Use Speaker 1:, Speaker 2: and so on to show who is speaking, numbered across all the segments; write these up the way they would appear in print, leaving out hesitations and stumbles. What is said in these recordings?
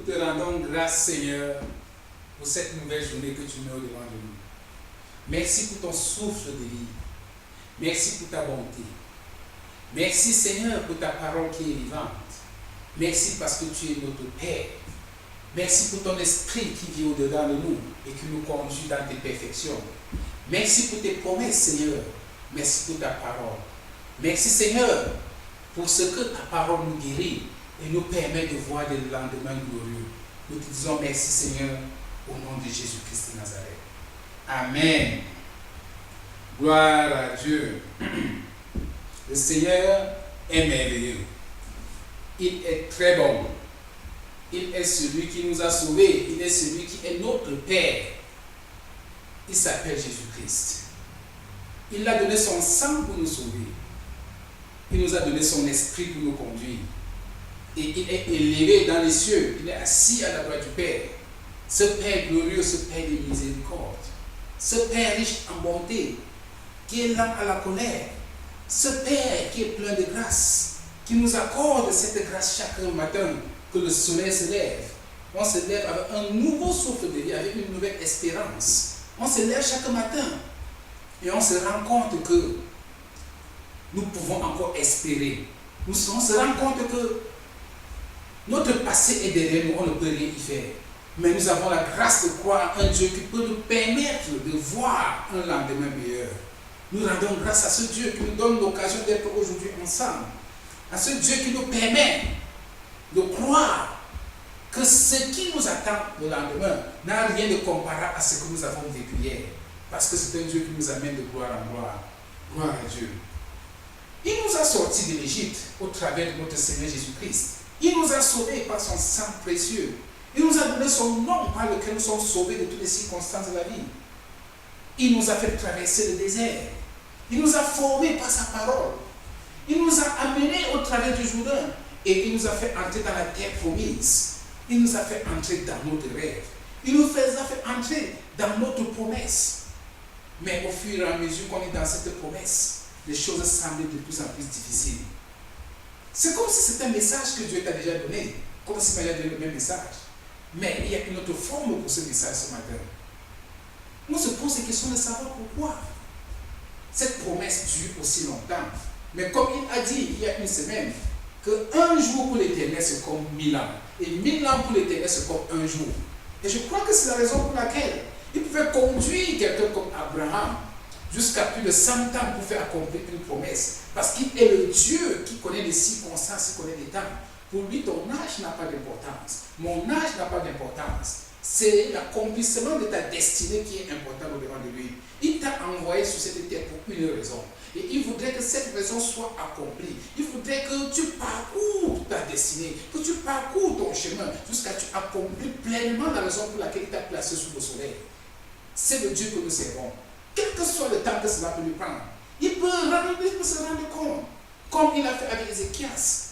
Speaker 1: te rendons grâce, Seigneur, pour cette nouvelle journée que tu mets au-devant de nous. Merci pour ton souffle de vie. Merci pour ta bonté. Merci, Seigneur, pour ta parole qui est vivante. Merci parce que tu es notre Père. Merci pour ton esprit qui vit au-dedans de nous et qui nous conduit dans tes perfections. Merci pour tes promesses, Seigneur. Merci pour ta parole. Merci, Seigneur, pour ce que ta parole nous guérit et nous permet de voir des lendemains glorieux. Nous te disons merci, Seigneur, au nom de Jésus-Christ de Nazareth. Amen. Gloire à Dieu. Le Seigneur est merveilleux. Il est très bon. Il est celui qui nous a sauvés. Il est celui qui est notre Père. Il s'appelle Jésus-Christ. Il a donné son sang pour nous sauver. Il nous a donné son esprit pour nous conduire. Et il est élevé dans les cieux. Il est assis à la droite du Père. Ce Père glorieux, ce Père de miséricorde. Ce Père riche en bonté, qui est lent à la colère. Ce Père qui est plein de grâce, qui nous accorde cette grâce chaque matin que le soleil se lève. On se lève avec un nouveau souffle de vie, avec une nouvelle espérance. On se lève chaque matin et on se rend compte que nous pouvons encore espérer. On se rend compte que notre passé est derrière nous, on ne peut rien y faire. Mais nous avons la grâce de croire un Dieu qui peut nous permettre de voir un lendemain meilleur. Nous rendons grâce à ce Dieu qui nous donne l'occasion d'être aujourd'hui ensemble. À ce Dieu qui nous permet de croire que ce qui nous attend le lendemain n'a rien de comparable à ce que nous avons vécu hier. Parce que c'est un Dieu qui nous amène de gloire en gloire. Gloire à Dieu. Il nous a sortis de l'Égypte au travers de notre Seigneur Jésus-Christ. Il nous a sauvés par son sang précieux. Il nous a donné son nom par lequel nous sommes sauvés de toutes les circonstances de la vie. Il nous a fait traverser le désert. Il nous a formés par sa parole. Il nous a amenés au travers du Jourdain. Et il nous a fait entrer dans la terre promise. Il nous a fait entrer dans notre rêve. Il nous a fait entrer dans notre promesse. Mais au fur et à mesure qu'on est dans cette promesse, les choses semblent de plus en plus difficiles. C'est comme si c'était un message que Dieu t'a déjà donné. Comme si il m'a donné le même message. Mais il y a une autre forme pour ce message ce matin. On se pose la question de savoir pourquoi cette promesse dure aussi longtemps. Mais comme il a dit il y a une semaine, qu'un jour pour l'Éternel c'est comme 1000 ans. Et 1000 ans pour l'Éternel c'est comme un jour. Et je crois que c'est la raison pour laquelle il pouvait conduire quelqu'un comme Abraham jusqu'à plus de 100 ans pour faire accomplir une promesse. Parce qu'il est le Dieu qui connaît les circonstances, qui connaît les temps. Pour lui, ton âge n'a pas d'importance. Mon âge n'a pas d'importance. C'est l'accomplissement de ta destinée qui est important au-devant de lui. Il t'a envoyé sur cette terre pour une raison. Et il voudrait que cette raison soit accomplie. Il voudrait que tu parcours ta destinée, que tu parcours ton chemin jusqu'à ce que tu accomplis pleinement la raison pour laquelle il t'a placé sous le soleil. C'est le Dieu que nous servons. Quel que soit le temps que cela peut lui prendre, il peut se rendre compte. Comme il a fait avec Ézéchias.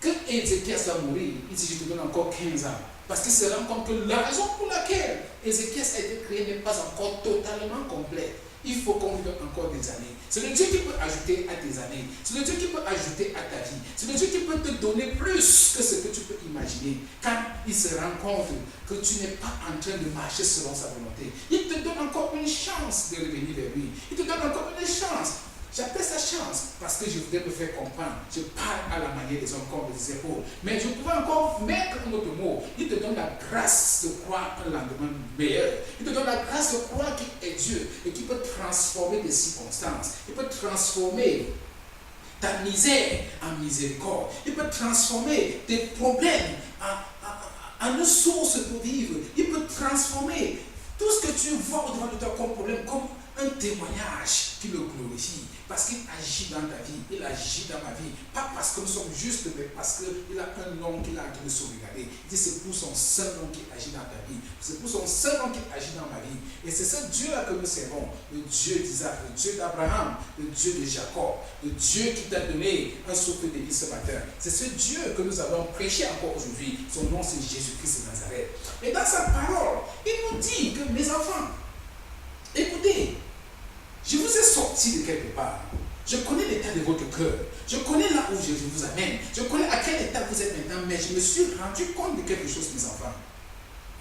Speaker 1: Que Ézéchias va mourir, il dit je te donne encore 15 ans. Parce qu'il se rend compte que la raison pour laquelle Ézéchias a été créé n'est pas encore totalement complète. Il faut qu'on vive encore des années. C'est le Dieu qui peut ajouter à tes années. C'est le Dieu qui peut ajouter à ta vie. C'est le Dieu qui peut te donner plus que ce que tu peux imaginer. Quand il se rend compte que tu n'es pas en train de marcher selon sa volonté, il te donne encore une chance de revenir vers lui. Il te donne encore une chance. J'appelle ça chance parce que je voudrais me faire comprendre. Je parle à la manière des hommes comme disait Paul. Mais je pourrais encore mettre un autre mot. Il te donne la grâce de croire un lendemain meilleur. Il te donne la grâce de croire qu'il est Dieu et qu'il peut transformer tes circonstances. Il peut transformer ta misère en miséricorde. Il peut transformer tes problèmes en une source pour vivre. Il peut transformer tout ce que tu vois au-devant de toi comme problème, comme un témoignage qui le glorifie. Parce qu'il agit dans ta vie, il agit dans ma vie. Pas parce que nous sommes justes, mais parce qu'il a un nom qu'il a en train de sauvegarder. Il dit c'est pour son seul nom qui agit dans ta vie. C'est pour son seul nom qui agit dans ma vie. Et c'est ce Dieu-là que nous servons. Le Dieu d'Isaac, le Dieu d'Abraham, le Dieu de Jacob. Le Dieu qui t'a donné un souffle de vie ce matin. C'est ce Dieu que nous avons prêché encore aujourd'hui. Son nom c'est Jésus-Christ de Nazareth. Et dans sa parole, il nous dit que mes enfants, écoutez, je vous ai sorti de quelque part. Je connais l'état de votre cœur. Je connais là où je vous amène. Je connais à quel état vous êtes maintenant. Mais je me suis rendu compte de quelque chose, mes enfants.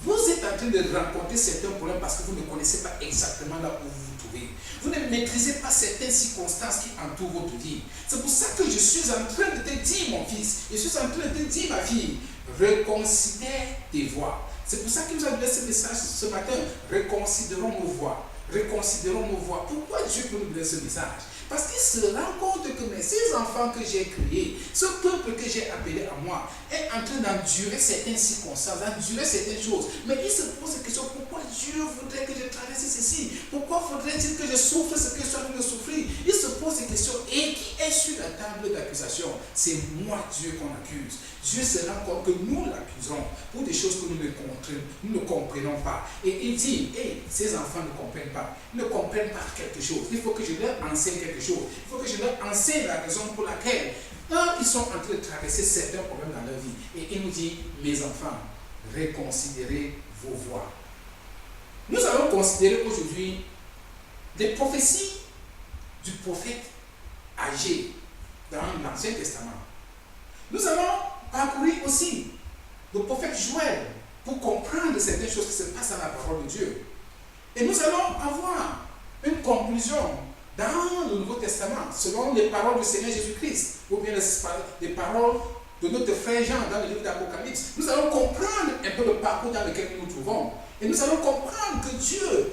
Speaker 1: Vous êtes en train de rencontrer certains problèmes parce que vous ne connaissez pas exactement là où vous vous trouvez. Vous ne maîtrisez pas certaines circonstances qui entourent votre vie. C'est pour ça que je suis en train de te dire, mon fils, je suis en train de te dire, ma fille, reconsidère tes voies. C'est pour ça que nous avons donné ce message ce matin. Reconsidérons nos voies. Reconsidérons nos voies. Pourquoi Dieu peut nous donner ce message? Parce qu'il se rend compte que ces enfants que j'ai créés, ce peuple que j'ai appelé à moi, est en train d'endurer certaines circonstances, d'endurer certaines choses. Mais il se pose la question, pourquoi Dieu voudrait que je traverse ceci? Pourquoi faudrait-il que je souffre ce que je suis en train de souffrir? Il se pose des questions. Et qui est sur la table d'accusation? C'est moi, Dieu, qu'on accuse. Dieu se rend compte que nous l'accusons pour des choses que nous ne comprenons pas. Et il dit, ces enfants ne comprennent pas. Ils ne comprennent pas quelque chose. Il faut que je leur enseigne quelque chose. Il faut que je leur enseigne la raison pour laquelle ils sont en train de traverser certains problèmes dans leur vie. Et il nous dit, mes enfants, reconsidérez vos voies. Nous allons considérer aujourd'hui les prophéties du prophète Agé dans l'Ancien Testament. Nous allons parcourir aussi le prophète Joël pour comprendre certaines choses qui se passent dans la parole de Dieu. Et nous allons avoir une conclusion dans le Nouveau Testament selon les paroles du Seigneur Jésus-Christ ou bien les paroles de notre frère Jean dans le livre d'Apocalypse. Nous allons comprendre un peu le parcours dans lequel nous nous trouvons. Et nous allons comprendre que Dieu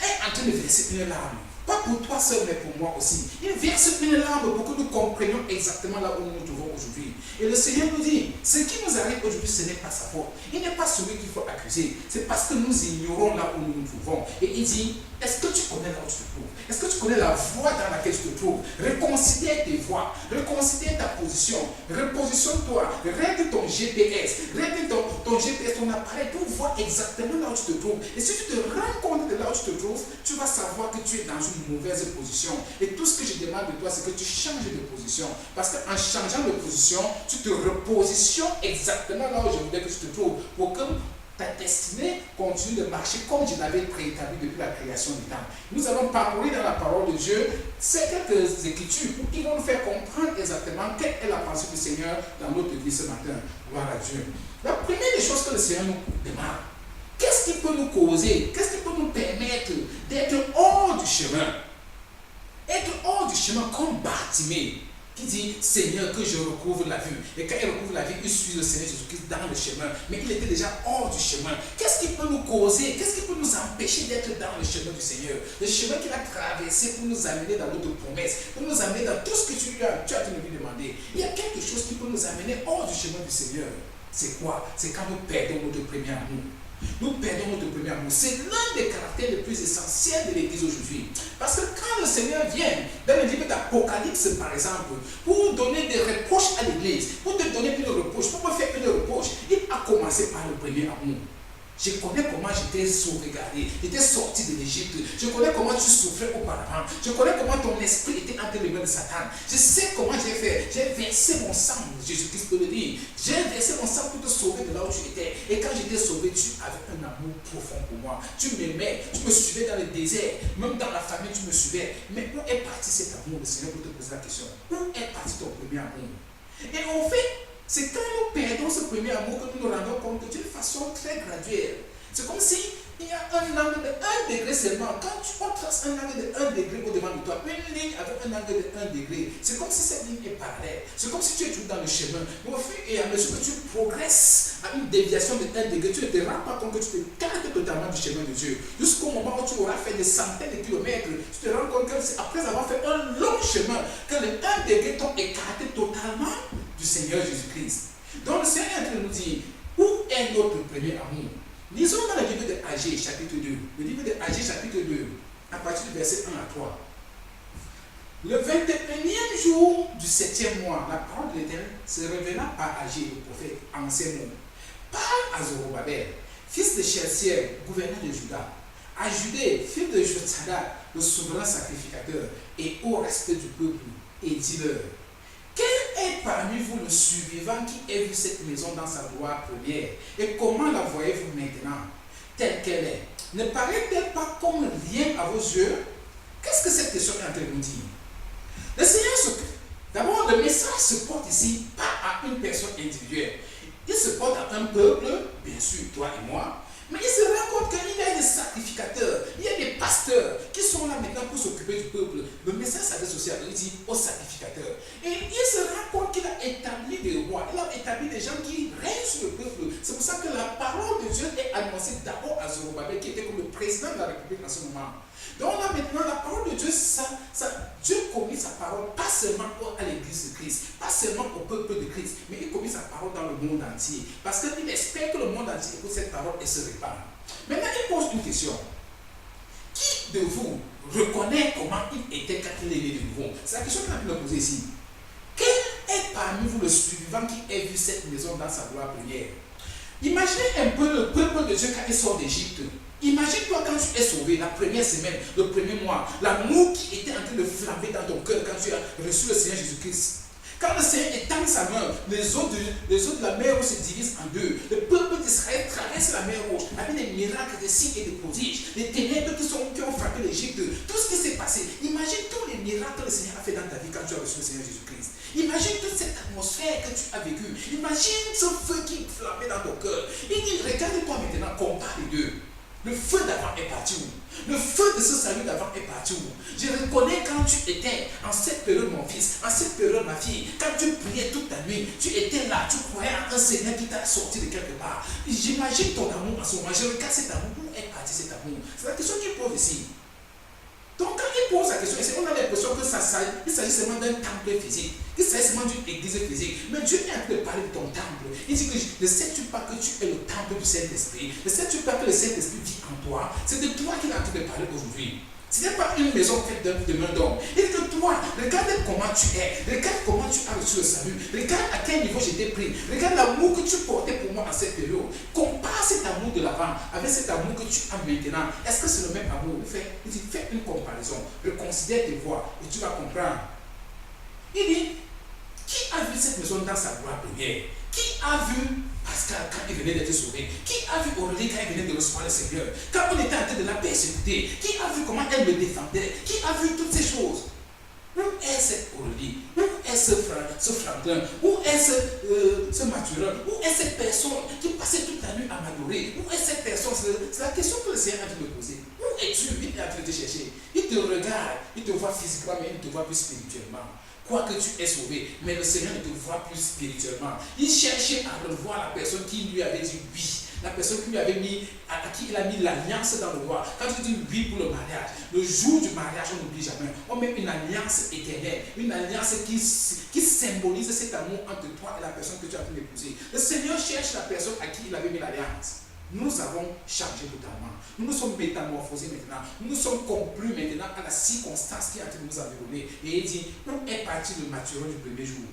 Speaker 1: est en train de verser une larme. Pas pour toi seul, mais pour moi aussi. Il verse une larme pour que nous comprenions exactement là où nous nous trouvons aujourd'hui. Et le Seigneur nous dit, ce qui nous arrive aujourd'hui, ce n'est pas sa faute. Il n'est pas celui qu'il faut accuser. C'est parce que nous ignorons là où nous nous trouvons. Et il dit, est-ce que tu connais là où tu te trouves? Est-ce que tu connais la voie dans laquelle tu te trouves? Reconsidère tes voies. Reconsidère ta position. Repositionne-toi. Règle ton GPS. Règle ton GPS, ton appareil pour voir exactement là où tu te trouves. Et si tu te rends compte de là où tu te trouves, tu vas savoir que tu es dans une mauvaise position. Et tout ce que je demande de toi, c'est que tu changes de position. Parce qu'en changeant de position, tu te repositionnes exactement là où je voulais que tu te trouves. Pour que ta destinée continue de marcher comme je l'avais préétabli depuis la création du temps. Nous allons parcourir dans la parole de Dieu ces quelques écritures qui vont nous faire comprendre exactement quelle est la pensée du Seigneur dans notre vie ce matin. Gloire à Dieu. La première des choses que le Seigneur nous demande, qu'est-ce qui peut nous causer, qu'est-ce qui peut nous permettre d'être hors du chemin? Être hors du chemin comme Bartimée, qui dit, Seigneur, que je recouvre la vue. Et quand il recouvre la vue, il suit le Seigneur Jésus-Christ dans le chemin. Mais il était déjà hors du chemin. Qu'est-ce qui peut nous causer, qu'est-ce qui peut nous empêcher d'être dans le chemin du Seigneur? Le chemin qu'il a traversé pour nous amener dans notre promesse, pour nous amener dans tout ce que tu as de lui demander. Il y a quelque chose qui peut nous amener hors du chemin du Seigneur. C'est quoi? C'est quand nous perdons notre premier amour. Nous perdons notre premier amour. C'est l'un des caractères les plus essentiels de l'Église aujourd'hui. Parce que quand le Seigneur vient, dans le livre d'Apocalypse par exemple, pour donner des reproches à l'Église, pour te donner une reproche, pour me faire une reproche, il a commencé par le premier amour. Je connais comment j'étais sauvegardé, j'étais sorti de l'Égypte. Je connais comment tu souffrais auparavant. Je connais comment ton esprit était entre les mains de Satan. Je sais comment j'ai fait. J'ai versé mon sang, Jésus-Christ peut le dire. J'ai versé mon sang pour te sauver de là où tu étais. Et quand j'étais sauvé, tu avais un amour profond pour moi. Tu m'aimais, tu me suivais dans le désert. Même dans la famille, tu me suivais. Mais où est parti cet amour, le Seigneur, pour te poser la question? Où est parti ton premier amour? Et en fait, c'est quand nous perdons ce premier amour que nous nous rendons compte d'une façon très graduelle. C'est comme si il y a un angle de 1 degré seulement. Quand tu traces un angle de 1 degré au-devant de toi, une ligne avec un angle de 1 degré, c'est comme si cette ligne est parallèle. C'est comme si tu es toujours dans le chemin. Mais au fur et à mesure que tu progresses à une déviation de 1 degré, tu ne te rends pas compte que tu t'écartes totalement du chemin de Dieu. Jusqu'au moment où tu auras fait des centaines de kilomètres, tu te rends compte que c'est après avoir fait un long chemin que les 1 degré t'ont écarté totalement du Seigneur Jésus-Christ. Donc le Seigneur est en train de nous dire, où est notre premier amour? Lisons dans le livre de Agé, chapitre 2. Le livre de Agé, chapitre 2, à partir du verset 1 à 3. Le 21e jour du 7e mois, la parole de l'Éternel se révéla par Agé, le prophète, en ces mots. Parle à Zorobabel, fils de Shealtiel, gouverneur de Juda, à Judée, fils de Josadak, le souverain sacrificateur, et au reste du peuple, et dis-leur, quel est parmi vous le survivant qui ait vu cette maison dans sa gloire première? Et comment la voyez-vous maintenant, telle qu'elle est? Ne paraît-elle pas comme rien à vos yeux? Qu'est-ce que cette question est en train de nous dire? Le Seigneur se... D'abord, le message se porte ici pas à une personne individuelle. Il se porte à un peuple, bien sûr, toi et moi, mais il se rend compte qu'il y a des sacrificateurs, il y a des pasteurs qui sont là maintenant pour s'occuper du peuple. Le message s'adresse aussi à eux, il dit aux sacrificateurs. Et il se rend compte qu'il a établi des rois, il a établi des gens qui règnent sur le peuple. C'est pour ça que la parole de Dieu est annoncée d'abord à Zorobabel, qui était comme le président de la République en ce moment. Donc là maintenant, la parole de Dieu, Dieu commet sa parole pas seulement à l'église de Christ, pas seulement au peuple de Christ, mais il commet sa parole dans le monde entier. Parce qu'il espère que le monde entier écoute cette parole et se répand. Maintenant, il pose une question. Qui de vous reconnaît comment il était quand il est né de nouveau? C'est la question qu'il a pu me poser ici. Quel est parmi vous le suivant qui ait vu cette maison dans sa gloire première? Imaginez un peu le peuple de Dieu quand il sort d'Égypte. Imagine-toi quand tu es sauvé, la première semaine, le premier mois, l'amour qui était en train de flamber dans ton cœur quand tu as reçu le Seigneur Jésus-Christ. Quand le Seigneur étend sa main, les eaux de la mer Rouge se divisent en deux. Le peuple d'Israël traverse la mer Rouge avec des miracles, des signes et des prodiges. Les ténèbres qui ont frappé l'Égypte, tout ce qui s'est passé. Imagine tous les miracles que le Seigneur a fait dans ta vie quand tu as reçu le Seigneur Jésus-Christ. Imagine toute cette atmosphère que tu as vécue. Imagine ce feu qui flammait dans ton cœur. Il dit, regarde-toi maintenant, compare les deux. Le feu d'avant est parti où? Le feu de ce salut d'avant est parti où? Je reconnais quand tu étais en cette période, mon fils, en cette période, ma fille, quand tu priais toute la nuit, tu étais là, tu croyais en un Seigneur qui t'a sorti de quelque part. J'imagine ton amour en ce moment. Je regarde cet amour. Où est parti cet amour? C'est la question qu'il pose ici. Donc quand il pose la question, on a l'impression qu'il s'agit seulement d'un temple physique, qu'il s'agit seulement d'une église physique. Mais Dieu est en train de parler de ton temple. Il dit que ne sais-tu pas que tu es le temple du Saint-Esprit? Ne sais-tu pas que le Saint-Esprit vit en toi? C'est de toi qu'il est en train de parler aujourd'hui. Ce n'est pas une maison faite de main d'homme. Il dit que toi, regarde comment tu es. Regarde comment tu as reçu le salut. Regarde à quel niveau j'étais pris. Regarde l'amour que tu portais pour moi en cette période. Compare cet amour de l'avant avec cet amour que tu as maintenant. Est-ce que c'est le même amour? Il dit, fais une comparaison. Reconsidère tes voies et tu vas comprendre. Il dit, qui a vu cette maison dans sa gloire première? Qui a vu Pascal quand il venait d'être sauvé? Qui a vu Aurélie quand il venait de recevoir le Seigneur? Quand on était en train de la persécuter, qui a vu comment elle me défendait? Qui a vu toutes ces choses? Où est cette Aurélie? Où est ce Franklin? Où est ce Mathurin? Où est cette personne qui passait toute la nuit à m'adorer? Où est cette personne? C'est la question que le Seigneur a dû me poser. Où es-tu? Il est en train de te chercher. Il te regarde, il te voit physiquement, mais il te voit plus spirituellement. Quoique tu es sauvé, mais le Seigneur ne te voit plus spirituellement. Il cherchait à revoir la personne qui lui avait dit oui. La personne qui lui avait mis, à qui il a mis l'alliance dans le roi. Quand tu dis oui pour le mariage, le jour du mariage, on n'oublie jamais. On met une alliance éternelle, une alliance qui symbolise cet amour entre toi et la personne que tu as pu épouser. Le Seigneur cherche la personne à qui il avait mis l'alliance. Nous avons changé totalement. Nous nous sommes métamorphosés maintenant. Nous nous sommes complus maintenant à la circonstance qui a été nous environnée. Et il dit, où est parti le Mathurin du premier jour?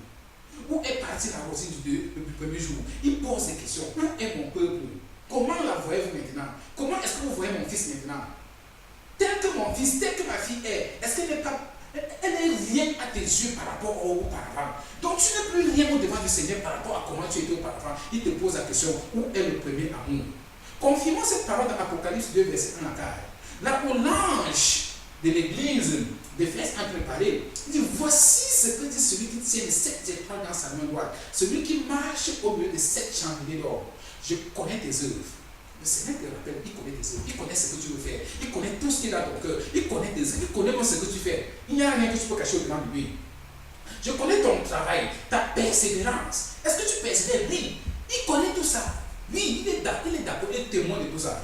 Speaker 1: Où est parti la Rosine du premier jour? Il pose des questions. Où est mon peuple? Comment la voyez-vous maintenant? Comment est-ce que vous voyez mon fils maintenant? Tel que mon fils, tel que ma fille est, est-ce qu'elle n'est pas... Elle n'est rien à tes yeux par rapport au auparavant. Donc tu n'es plus rien au devant du Seigneur par rapport à comment tu étais auparavant. Il te pose la question, où est le premier amour? Confirmons cette parole dans Apocalypse 2, verset 1 à 4. Là où l'ange de l'église d'Éphèse est en train de parler, il dit, voici ce que dit celui qui tient les 7 étoiles dans sa main droite, celui qui marche au milieu des 7 chandeliers d'or. Je connais tes œuvres. Le Seigneur te rappelle, il connaît tes œuvres, il connaît ce que tu veux faire, il connaît tout ce qui est dans ton cœur, il connaît tes œuvres, il connaît ce que tu fais. Il n'y a rien que tu peux cacher au-devant de lui. Je connais ton travail, ta persévérance. Est-ce que tu persévères? Oui, il connaît tout ça. Oui, il est d'accord, il est témoin de tout ça.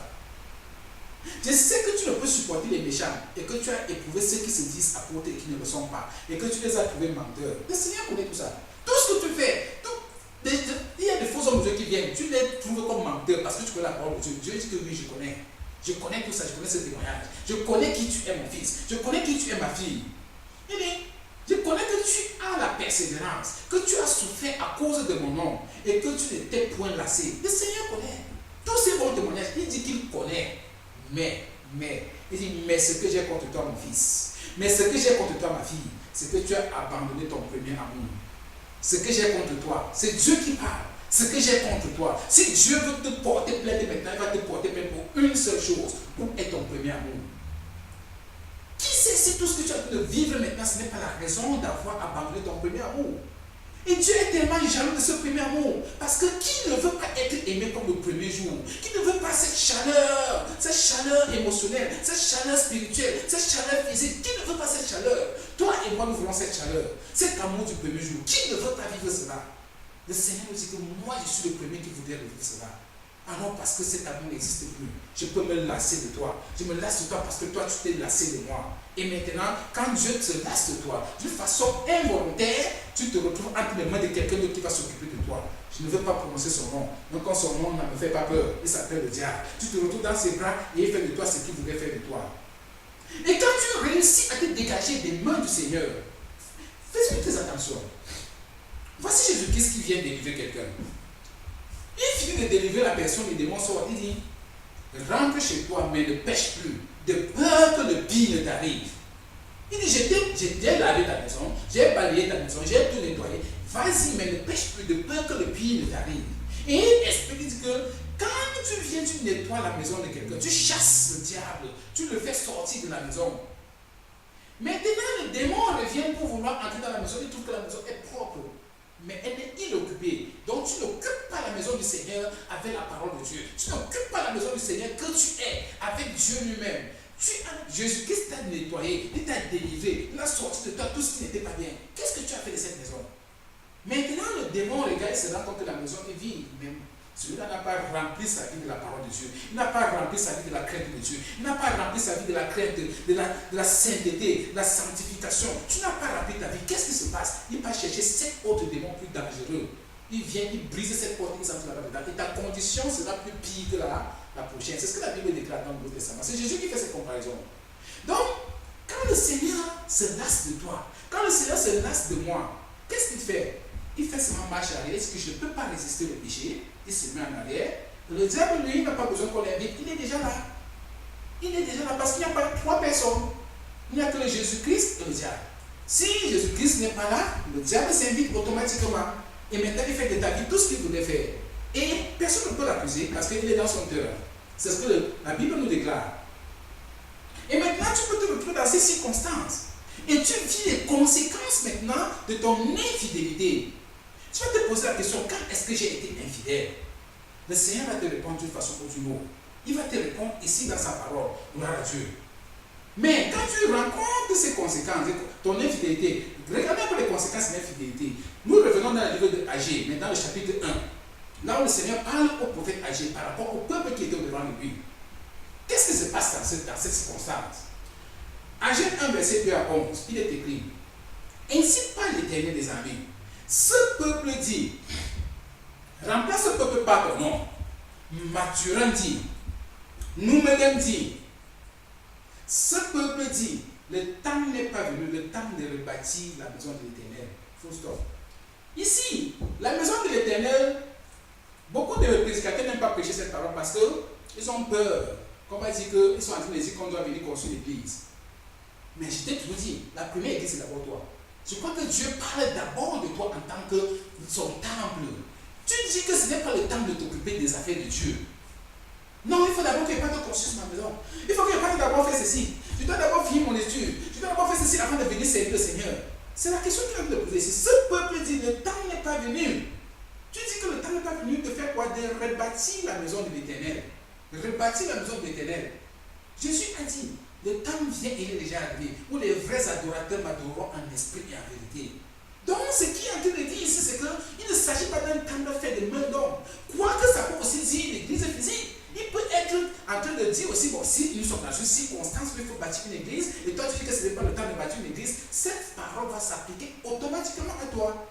Speaker 1: Je sais que tu ne peux supporter les méchants et que tu as éprouvé ceux qui se disent apôtres et qui ne le sont pas et que tu les as trouvés menteurs. Le Seigneur connaît tout ça. Tout ce que tu fais, il y a des faux hommes de Dieu qui viennent, tu les trouves comme menteurs parce que tu connais la parole de Dieu. Dieu dit que oui, je connais. Je connais tout ça, je connais ce témoignage. Je connais qui tu es, mon fils. Je connais qui tu es, ma fille. Il dit, je connais que tu as la persévérance, que tu as souffert à cause de mon nom et que tu n'étais point lassé. Le Seigneur connaît. Tous ces bons témoignages, il dit qu'il connaît. Mais, il dit, mais ce que j'ai contre toi, mon fils, mais ce que j'ai contre toi, ma fille, c'est que tu as abandonné ton premier amour. Ce que j'ai contre toi, c'est Dieu qui parle. Ce que j'ai contre toi, si Dieu veut te porter plainte maintenant, il va te porter plainte pour une seule chose. Où est ton premier amour? Qui c'est si tout ce que tu as pu vivre maintenant, ce n'est pas la raison d'avoir abandonné ton premier amour. Et Dieu est tellement jaloux de ce premier amour. Parce que qui ne veut pas être aimé comme le premier jour? Qui ne veut pas cette chaleur émotionnelle, cette chaleur spirituelle, cette chaleur physique? Qui ne veut pas cette chaleur? Toi et moi, nous voulons cette chaleur, cet amour du premier jour. Qui ne veut pas vivre cela? Le Seigneur nous dit que moi, je suis le premier qui voudrait vivre cela. Alors parce que cet amour n'existe plus, je peux me lasser de toi. Je me lasse de toi parce que toi, tu t'es lassé de moi. Et maintenant, quand Dieu te lasse de toi, d'une façon involontaire, tu te retrouves entre les mains de quelqu'un d'autre qui va s'occuper de toi. Je ne veux pas prononcer son nom. Donc quand son nom ne me fait pas peur, il s'appelle le diable. Tu te retrouves dans ses bras et il fait de toi ce qu'il voudrait faire de toi. Et quand tu réussis à te dégager des mains du Seigneur, fais-moi très attention. Voici Jésus-Christ qui vient délivrer quelqu'un. Il finit de délivrer la personne, les démons sortent. Il dit, rentre chez toi, mais ne pêche plus, de peur que le pire ne t'arrive. Il dit, j'ai lavé ta maison, j'ai balayé ta maison, j'ai tout nettoyé. Vas-y, mais ne pêche plus, de peur que le pire ne t'arrive. Et il explique que quand tu viens, tu nettoies la maison de quelqu'un, tu chasses le diable, tu le fais sortir de la maison. Maintenant, le démon revient pour vouloir entrer dans la maison, il trouve que la maison est propre. Mais elle est inoccupée. Donc tu n'occupes pas la maison du Seigneur avec la parole de Dieu. Tu n'occupes pas la maison du Seigneur que tu es avec Dieu lui-même. Jésus-Christ t'a nettoyé, il t'a délivré, il a sorti de toi tout ce qui n'était pas bien. Qu'est-ce que tu as fait de cette maison? Maintenant le démon regarde et se rend compte que la maison est vide. Même celui-là n'a pas rempli sa vie de la parole de Dieu. Il n'a pas rempli sa vie de la crainte de Dieu. Il n'a pas rempli sa vie de la crainte, de la sainteté, de la sanctification. Tu n'as pas rempli ta vie. Qu'est-ce qui se passe? Il va chercher 7 autres démons plus dangereux. Il vient, il brise cette porte, il s'entre là-bas dedans. Et ta condition sera plus pire que la prochaine. C'est ce que la Bible déclare dans le Nouveau Testament. C'est Jésus qui fait cette comparaison. Donc, quand le Seigneur se lasse de toi, quand le Seigneur se lasse de moi, qu'est-ce qu'il fait? Il fait seulement marche arrière, parce que je ne peux pas résister au péché. Il se met en arrière. Le diable, lui, n'a pas besoin qu'on l'invite. Il est déjà là. Il est déjà là parce qu'il n'y a pas 3 personnes. Il n'y a que le Jésus-Christ et le diable. Si Jésus-Christ n'est pas là, le diable s'invite automatiquement. Et maintenant, il fait de ta vie tout ce qu'il voulait faire. Et personne ne peut l'accuser parce qu'il est dans son cœur. C'est ce que la Bible nous déclare. Et maintenant, tu peux te retrouver dans ces circonstances. Et tu vis les conséquences maintenant de ton infidélité. Tu vas te poser la question, quand est-ce que j'ai été infidèle? Le Seigneur va te répondre d'une façon ou d'une autre. Il va te répondre ici dans sa parole. Gloire à Dieu. Mais quand tu rencontres ces conséquences, ton infidélité, regardez un peu les conséquences de l'infidélité. Nous revenons dans le livre d'Agé, maintenant le chapitre 1. Là où le Seigneur parle au prophète Agé par rapport au peuple qui était au-devant de lui. Qu'est-ce qui se passe dans cette circonstance? Agé 1, verset 2 à 11, il est écrit, ainsi parle l'Éternel des armées. Ce peuple dit, remplace ce peuple par ton nom. Mathurin dit, Noumédem dit, ce peuple dit, le temps n'est pas venu, le temps de rebâtir la maison de l'Éternel. Full stop. Ici, la maison de l'Éternel, beaucoup de prédicateurs n'aiment pas prêcher cette parole parce qu'ils ont peur. Comme on dit qu'ils sont en train de dire qu'on doit venir construire l'église. Mais je t'ai toujours dit, la première église c'est d'abord toi. Je crois que Dieu parle d'abord de toi en tant que son temple. Tu dis que ce n'est pas le temps de t'occuper des affaires de Dieu. Non, il faut d'abord que je parte construire ma maison. Il faut que je parte d'abord faire ceci. Je dois d'abord finir mon étude. Je dois d'abord faire ceci avant de venir servir le Seigneur. C'est la question que je vais te poser ici. Ce peuple dit, le temps n'est pas venu. Tu dis que le temps n'est pas venu de faire quoi? De rebâtir la maison de l'Éternel. Rebâtir la maison de l'Éternel. Jésus a dit, le temps vient et il est déjà arrivé, où les vrais adorateurs m'adoreront en esprit et en vérité. Donc, ce qui est en train de dire ici, c'est qu'il ne s'agit pas d'un temps de faire de main d'homme. Quoique ça peut aussi dire l'église physique. Il peut être en train de dire aussi, bon, si nous sommes dans une circonstance où il faut bâtir une église, et toi tu dis que ce n'est pas le temps de bâtir une église, cette parole va s'appliquer automatiquement à toi.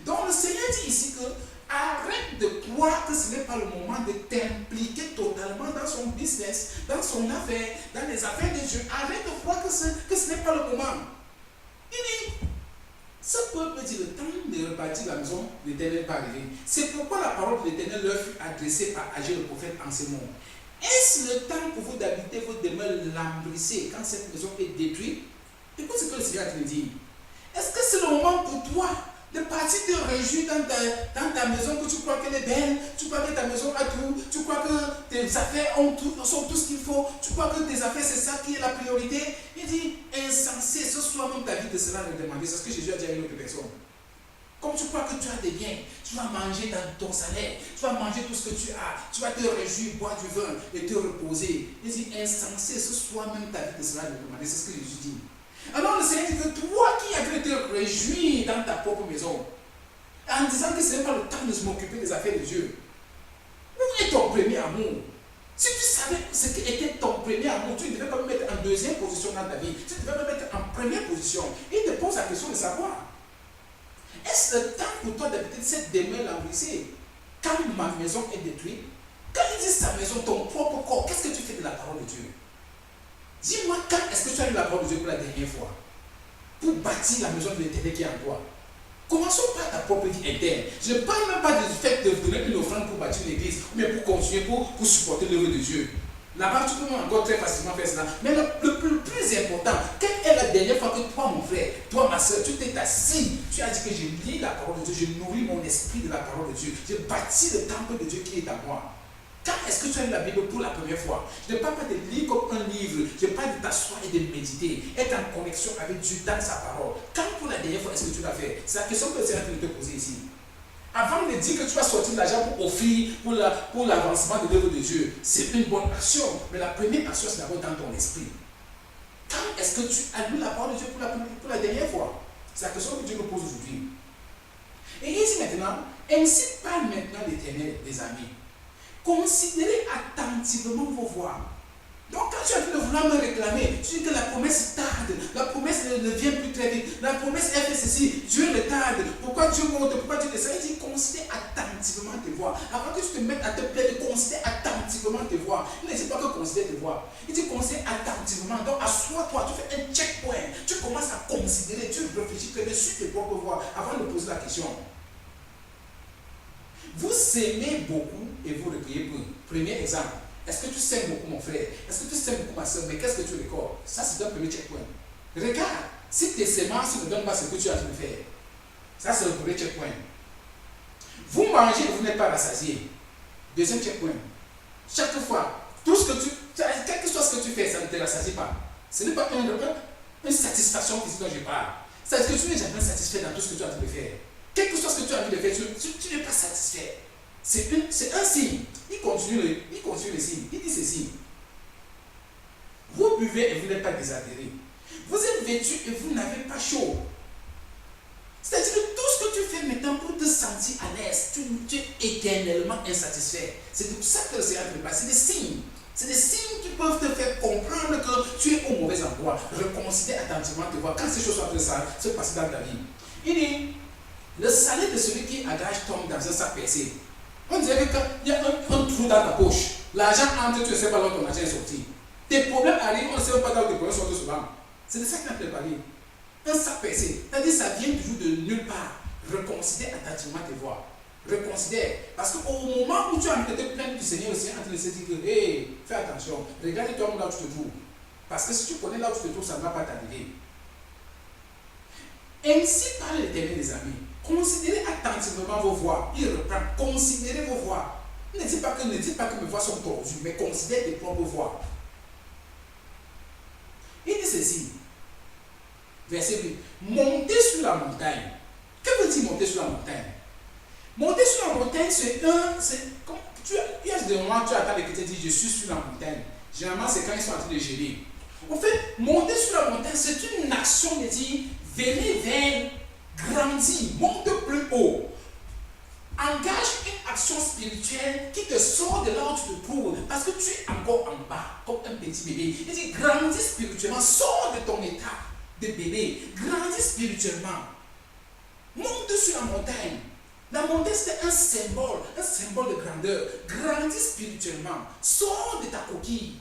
Speaker 1: Donc, le Seigneur dit ici que arrête de croire que ce n'est pas le moment de t'impliquer totalement dans son business, dans son affaire, dans les affaires de Dieu. Arrête de croire que ce n'est pas le moment. Il dit, ce peuple dit, le temps de rebâtir la maison de l'Éternel n'est pas arrivé. C'est pourquoi la parole de l'Éternel leur fut adressée par Agé le prophète en ces mots. Est-ce le temps pour vous d'habiter vos demeures lambrissées quand cette maison est détruite? Écoute ce que le Seigneur te dit. Est-ce que c'est le moment pour toi de partir te réjouis dans ta maison, que tu crois qu'elle est belle, tu crois que ta maison a tout, tu crois que tes affaires sont tout ce qu'il faut, tu crois que tes affaires c'est ça qui est la priorité. Il dit, insensé, ce soir même ta vie de cela le demander. C'est ce que Jésus a dit à une autre personne. Comme tu crois que tu as des biens, tu vas manger dans ton salaire, tu vas manger tout ce que tu as, tu vas te réjouir, boire du vin et te reposer. Il dit, insensé, ce soir même ta vie de cela le demander. C'est ce que Jésus dit. Alors le Seigneur dit que toi qui avais te réjouir dans ta propre maison, en disant que ce n'est pas le temps de se m'occuper des affaires de Dieu. Où est ton premier amour? Si tu savais ce qui était ton premier amour, tu ne devais pas me mettre en deuxième position dans ta vie. Tu devais me mettre en première position. Il te pose la question de savoir, est-ce le temps pour toi d'habiter cette demeure languissée quand ma maison est détruite? Quand il dit sa maison, ton propre corps, qu'est-ce que tu fais de la parole de Dieu? Dis-moi, quand est-ce que tu as eu la parole de Dieu pour la dernière fois? Pour bâtir la maison de l'Éternel qui est en toi. Commençons par ta propre vie interne. Je ne parle même pas du fait de donner une offrande pour bâtir l'église, mais pour continuer, pour supporter l'œuvre de Dieu. Là-bas, tu peux encore très facilement faire cela. Mais le plus important, quelle est la dernière fois que toi, mon frère, toi, ma soeur, tu t'es assis, tu as dit que je lis la parole de Dieu, je nourris mon esprit de la parole de Dieu, je bâtis le temple de Dieu qui est en moi. Quand est-ce que tu as lu la Bible pour la première fois? Je ne parle pas de lire comme un livre, je parle de t'asseoir et de méditer, être en connexion avec Dieu dans sa parole. Quand pour la dernière fois est-ce que tu l'as fait? C'est la question que le Seigneur te poser ici. Avant de dire que tu vas sortir de l'argent pour offrir pour l'avancement de l'œuvre de Dieu, c'est une bonne action, mais la première action c'est d'abord dans ton esprit. Quand est-ce que tu as lu la parole de Dieu pour la dernière fois? C'est la question que Dieu nous pose aujourd'hui. Et il dit maintenant, ainsi parle maintenant l'Éternel, des amis. Considérez attentivement vos voix. Donc quand tu as de vouloir me réclamer, tu dis que la promesse tarde, la promesse ne vient plus très vite, la promesse elle fait ceci, Dieu le tarde, pourquoi Dieu monte, pourquoi Dieu descend? Il dit considère attentivement tes voix. Avant que tu te mettes à te plaindre, considère attentivement tes voix. Il ne dit pas que considère tes voix, il dit considère attentivement. Donc assois-toi, tu fais un checkpoint, tu commences à considérer, tu réfléchis très bien sur tes propres voix avant de poser la question. Vous s'aimez beaucoup et vous recueillez peu. Premier exemple. Est-ce que tu s'aimes beaucoup mon frère? Est-ce que tu s'aimes beaucoup ma soeur? Mais qu'est-ce que tu recordes? Ça c'est un premier checkpoint. Regarde, si tes semences ne donnent pas ce que tu as envie de faire, ça c'est le premier checkpoint. Vous mangez et vous n'êtes pas rassasié. Deuxième checkpoint. Chaque fois, tout ce que quel que soit ce que tu fais, ça ne te rassasie pas. Ce n'est pas une satisfaction physique dont je parle. C'est-à-dire que tu n'es jamais satisfait dans tout ce que tu as envie de faire. Quel que soit ce que tu as envie de faire, tu n'es pas satisfait. C'est un signe. Il continue le signe. Il dit ceci. Vous buvez et vous n'êtes pas désatterré. Vous êtes vêtus et vous n'avez pas chaud. C'est-à-dire que tout ce que tu fais maintenant pour te sentir à l'aise, tu es éternellement insatisfait. C'est pour ça que le Seigneur te parle. C'est des signes. C'est des signes qui peuvent te faire comprendre que tu es au mauvais endroit. Reconsidère attentivement tes voix. Quand ces choses sont en train de se passer dans ta vie. Il dit, le salaire de celui qui engage tombe dans un sac percé. On dirait qu'il y a un trou dans ta poche. L'argent entre, tu ne sais pas là où ton argent est sorti. Tes problèmes arrivent, on ne sait pas là où tes problèmes sortent souvent. C'est de ça qu'il a préparé. Un sac percé. C'est-à-dire que ça vient toujours de nulle part. Reconsidère attentivement tes voix. Reconsidère. Parce qu'au moment où tu as envie de te plaindre du Seigneur, le Seigneur est en train de se dire que, hey, fais attention. Regarde toi là où tu te trouves. Parce que si tu connais là où tu te trouves, ça ne va pas t'arriver. Ainsi parle l'Éternel, les amis. Considérez attentivement vos voix. Il reprend. Considérez vos voix. Ne dites pas que mes voix sont tordues, mais considérez tes propres voix. Il dit ceci. Verset 8. Montez sur la montagne. Que veut dire monter sur la montagne? Monter sur la montagne, comme il y a des moments où tu attends les chrétiens dire je suis sur la montagne. Généralement, c'est quand ils sont en train de geler. En fait, monter sur la montagne, c'est une action de dire venez vers, grandis, monte plus haut. Engage une action spirituelle qui te sort de là où tu te trouves parce que tu es encore en bas, comme un petit bébé. Il dit grandis spirituellement, sors de ton état de bébé, grandis spirituellement. Monte sur la montagne. La montagne c'est un symbole de grandeur. Grandis spirituellement, sors de ta coquille.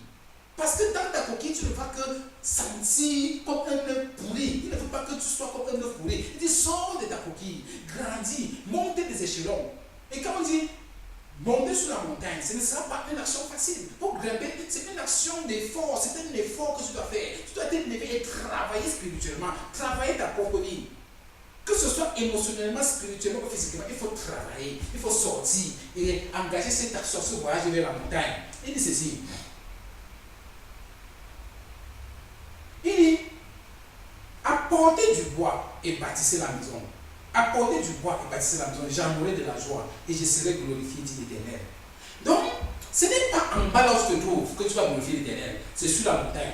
Speaker 1: Parce que dans ta coquille, tu ne vas que sentir comme un œuf pourri. Il ne faut pas que tu sois comme un œuf pourri. Il dit sors de ta coquille, grandis, monte des échelons. Et quand on dit monter sur la montagne, ce ne sera pas une action facile. Pour grimper, c'est une action d'effort, c'est un effort que tu dois faire. Tu dois te lever et travailler spirituellement, travailler ta propre vie. Que ce soit émotionnellement, spirituellement ou physiquement, il faut travailler, il faut sortir et engager cette action, ce voyage vers la montagne. Il dit ceci. Il dit, apportez du bois et bâtissez la maison. Apportez du bois et bâtissez la maison. J'en aurai de la joie et je serai glorifié, dit l'Éternel. Donc, ce n'est pas en bas là où tu te trouves que tu vas glorifier l'Éternel. C'est sur la montagne.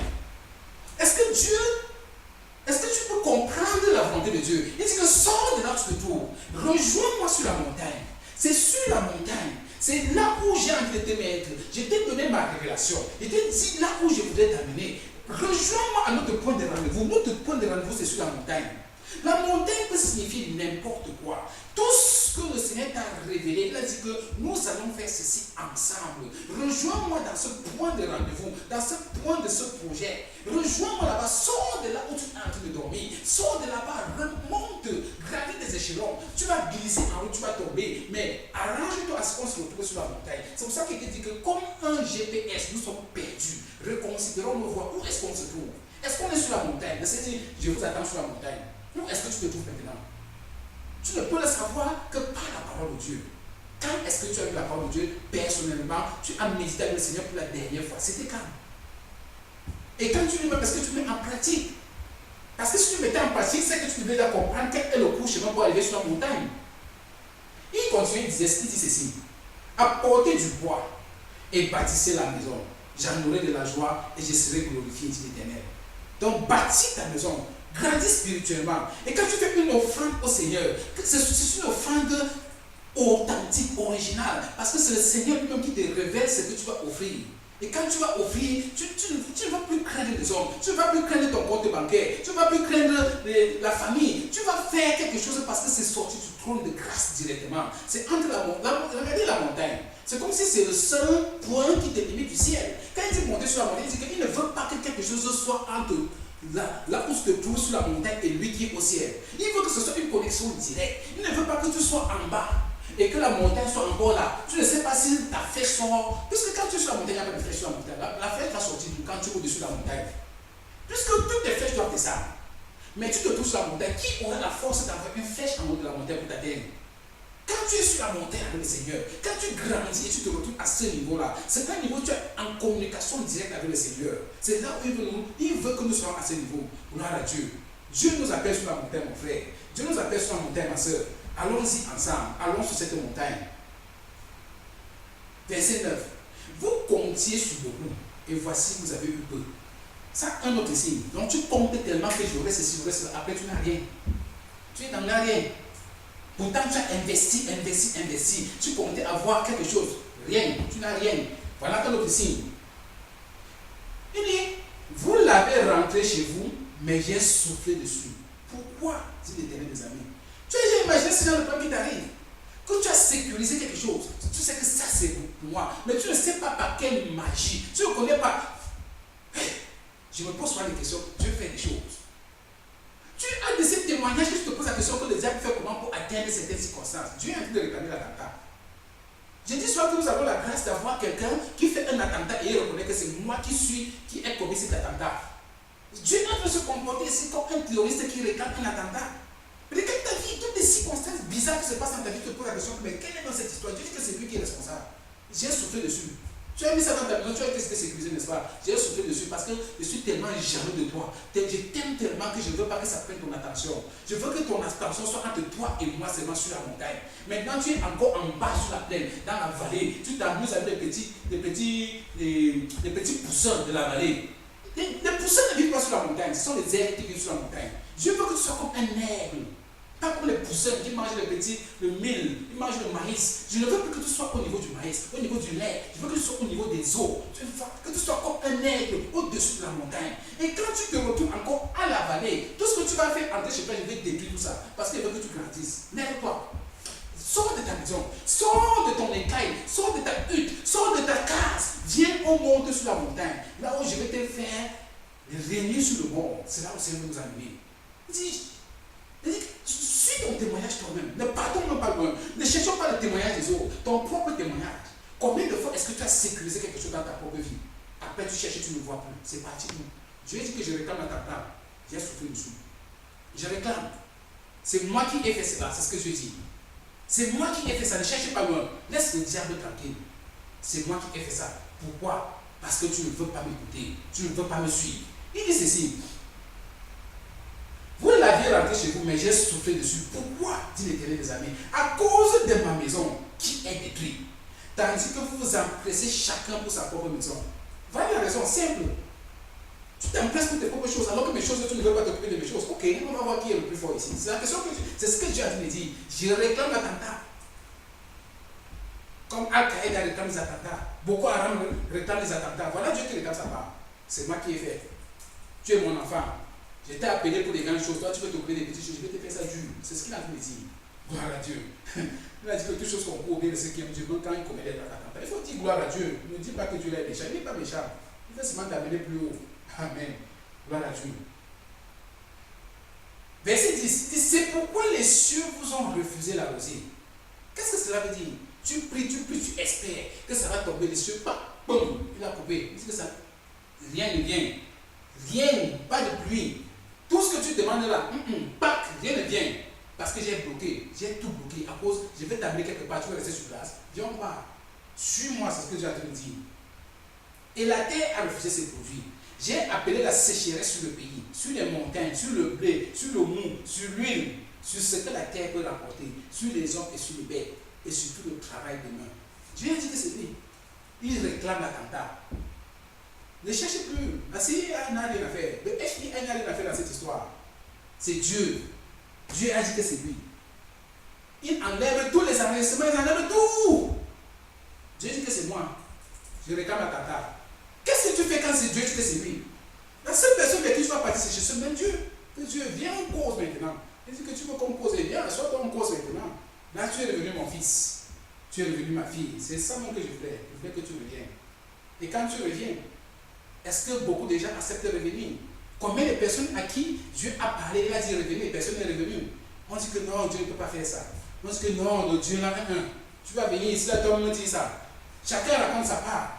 Speaker 1: Est-ce que tu peux comprendre la volonté de Dieu? Il dit que sors de là où tu te trouves. Rejoins-moi sur la montagne. C'est sur la montagne. C'est là où j'ai envie de te mettre. Je t'ai donné ma révélation. Je t'ai dit là où je voudrais t'amener. Rejoins-moi à notre point de rendez-vous. Notre point de rendez-vous, c'est sur la montagne. La montagne peut signifier n'importe quoi. Tout ce que le Seigneur t'a révélé, il a dit que nous allons faire ceci ensemble. Rejoins-moi dans ce point de rendez-vous, dans ce point de ce projet. Rejoins-moi là-bas, sors de là où tu es en train de dormir. Sors de là-bas, remonte, gravis des échelons. Tu vas glisser en haut, tu vas tomber. Mais arrange-toi à ce qu'on se retrouve sur la montagne. C'est pour ça qu'il te dit que comme un GPS, nous sommes perdus. Reconsidérons nos voies. Où est-ce qu'on se trouve? Est-ce qu'on est sur la montagne? C'est-à-dire, je vous attends sur la montagne. Où est-ce que tu te trouves maintenant? Tu ne peux le savoir que par la parole de Dieu. Quand est-ce que tu as eu la parole de Dieu personnellement? Tu as médité avec le Seigneur pour la dernière fois. C'était quand? Et quand tu le mets, parce que tu le mets en pratique. Parce que si tu mettais en pratique, c'est que tu devais déjà comprendre quel est le court chemin pour arriver sur la montagne. Il continue, il dit ceci. Apportez du bois et bâtissez la maison. J'en aurai de la joie et je serai glorifié, dit l'Éternel. Donc bâtis ta maison. Grandis spirituellement. Et quand tu fais une offrande au Seigneur, c'est une offrande authentique, originale. Parce que c'est le Seigneur lui-même qui te révèle ce que tu vas offrir. Et quand tu vas offrir, tu ne vas plus craindre les hommes. Tu ne vas plus craindre ton compte bancaire. Tu ne vas plus craindre la famille. Tu vas faire quelque chose parce que c'est sorti du trône de grâce directement. C'est entre la montagne. Regardez la montagne. C'est comme si c'est le seul point qui te limite du ciel. Quand il dit monter sur la montagne, il dit qu'il ne veut pas que quelque chose soit entre là où tu te trouves sur la montagne et lui qui est au ciel. Il veut que ce soit une connexion directe. Il ne veut pas que tu sois en bas et que la montagne soit encore là. Tu ne sais pas si ta flèche sort. Puisque quand tu es sur la montagne, il n'y a pas de flèche sur la montagne. La flèche va sortir quand tu es au-dessus de la montagne. Puisque toutes les flèches doivent descendre. Mais tu te trouves sur la montagne. Qui aura la force d'avoir une flèche en haut de la montagne pour t'atteindre? Quand tu es sur la montagne avec le Seigneur, quand tu grandis et tu te retrouves à ce niveau-là, c'est un niveau où tu es en communication directe avec le Seigneur. C'est là où il veut que nous soyons à ce niveau. Gloire à Dieu. Dieu nous appelle sur la montagne, mon frère. Dieu nous appelle sur la montagne, ma soeur. Allons-y ensemble. Allons sur cette montagne. Verset 9. Vous comptiez sur beaucoup et voici vous avez eu peu. Ça, un autre signe. Donc tu comptes tellement que j'aurai ceci, j'aurai cela. Après, tu n'as rien. Tu es dans la rien. Pourtant, tu as investi. Tu comptais avoir quelque chose. Rien. Tu n'as rien. Voilà un autre signe. Il dit, vous l'avez rentré chez vous, mais j'ai soufflé dessus. Pourquoi? Dit l'Éternel des amis. Tu as déjà imaginé ce genre de problème qui t'arrive. Que tu as sécurisé quelque chose. Tu sais que ça c'est pour moi. Mais tu ne sais pas par quelle magie. Tu ne connais pas. Je me pose souvent des questions. Dieu fait des choses. Tu as de ces témoignages que tu te poses la question que le diable fait comment pour atteindre certaines circonstances. Dieu est en train de réclamer l'attentat. Je dis souvent que nous avons la grâce d'avoir quelqu'un qui fait un attentat et il reconnaît que c'est moi qui ai commis cet attentat. Dieu est en train de se comporter ici comme un terroriste qui réclame un attentat. Regarde ta vie, toutes les circonstances bizarres qui se passent dans ta vie, tu te poses la question, mais quelle est dans cette histoire? Dieu dit que c'est lui qui est responsable. J'ai soufflé dessus. Tu as mis ça dans ta maison, tu as été sécurisé, n'est-ce pas? J'ai soufflé dessus parce que je suis tellement jaloux de toi. Je t'aime tellement que je ne veux pas que ça prenne ton attention. Je veux que ton attention soit entre toi et moi seulement sur la montagne. Maintenant, tu es encore en bas sur la plaine, dans la vallée. Tu t'amuses avec les petits poussins de la vallée. Les poussins ne vivent pas sur la montagne, ce sont les ailes qui vivent sur la montagne. Je veux que tu sois comme un aigle. Pas comme les poussins qui mangent le mil, ils mangent le maïs. Je ne veux plus que tu sois au niveau du maïs, au niveau du lait. Je veux que tu sois au niveau des eaux. Que tu sois comme un aigle au-dessus de la montagne. Et quand tu te retrouves encore à la vallée, tout ce que tu vas faire entrer chez toi, je vais détruire tout ça. Parce qu'il veut que tu grandisses. Lève-toi. Sors de ta maison. Sors de ton écaille. Sors de ta hutte. Sors de ta case. Viens au monde sur la montagne. Là où je vais te faire régner sur le monde. C'est là où le Seigneur nous a amenés. Il dit, suis ton témoignage toi-même. Ne partons même pas loin. Ne cherchons pas le témoignage des autres. Ton propre témoignage. Combien de fois est-ce que tu as sécurisé quelque chose dans ta propre vie? Après tu cherches et tu ne vois plus. C'est parti où? Dieu dit que je réclame à ta table. J'ai soufflé dessus. Je réclame. C'est moi qui ai fait cela, c'est ce que je dis. C'est moi qui ai fait ça, ne cherche pas loin. Laisse le diable tranquille. C'est moi qui ai fait ça. Pourquoi? Parce que tu ne veux pas m'écouter, tu ne veux pas me suivre. Il dit ceci. Vous l'aviez rentré chez vous, mais j'ai soufflé dessus. Pourquoi? Dit l'Éternel des armées. À cause de ma maison qui est détruite. Tandis que vous vous empressez chacun pour sa propre maison. Voilà la raison simple. Tu t'empresses pour tes propres choses, alors que mes choses, tu ne veux pas t'occuper de mes choses. Ok, on va voir qui est le plus fort ici. C'est ce que Dieu a dit de dire. Je réclame l'attentat. Comme Al-Qaïda réclame les attentats. Boko Haram réclame les attentats. Voilà Dieu qui réclame sa part. C'est moi qui ai fait. Tu es mon enfant. Je t'ai appelé pour des grandes choses. Toi, tu veux t'occuper des petites choses. Je vais te faire ça dur. C'est ce qu'il a dit de dire. Gloire à Dieu. Il a dit que toutes choses concourent au bien de ceux qui aiment Dieu, même quand il commet des attentats. Il faut dire gloire à Dieu. Ne dis pas que Dieu est méchant. Il n'est pas méchant. Il veut seulement t'amener plus haut. Amen. Gloire à Dieu. Verset 10. C'est pourquoi les cieux vous ont refusé la rosée. Qu'est-ce que cela veut dire? Tu pries, tu espères que ça va tomber les cieux. Boum, il a coupé. Il dit que ça, rien ne vient. Rien, pas de pluie. Tout ce que tu demandes là, rien ne vient. Parce que j'ai bloqué, j'ai tout bloqué. À cause, je vais t'amener quelque part, tu vas rester sur place. Viens, on part. Suis-moi, c'est ce que Dieu a te dit. Et la terre a refusé ses produits. J'ai appelé la sécheresse sur le pays, sur les montagnes, sur le blé, sur le mou, sur l'huile, sur ce que la terre peut rapporter, sur les hommes et sur les bêtes, et sur tout le travail des mains. Dieu a dit que c'est lui. Il réclame l'attentat. Ne cherchez plus. La CIA n'a rien à faire. Le FBI n'a rien à faire dans cette histoire. C'est Dieu. Dieu a dit que c'est lui. Il enlève tous les enregistrements, il enlève tout. Dieu dit que c'est moi. Je réclame l'attentat. Qu'est-ce que tu fais quand c'est Dieu dit que c'est lui? La seule personne avec qui tu vas partir, c'est chez ce même Dieu. Que Dieu, viens en cause maintenant. Il dit que tu veux qu'on cause, viens, sois toi en cause maintenant. Là, tu es devenu mon fils. Tu es devenu ma fille. C'est ça moi que je voulais. Je voulais que tu reviennes. Et quand tu reviens, est-ce que beaucoup de gens acceptent de revenir? Combien de personnes à qui Dieu a parlé, il a dit revenir, et personne n'est revenu? On dit que non, Dieu ne peut pas faire ça. On dit que non, le Dieu là, tu vas venir ici, là, toi, on dit ça. Chacun raconte sa part.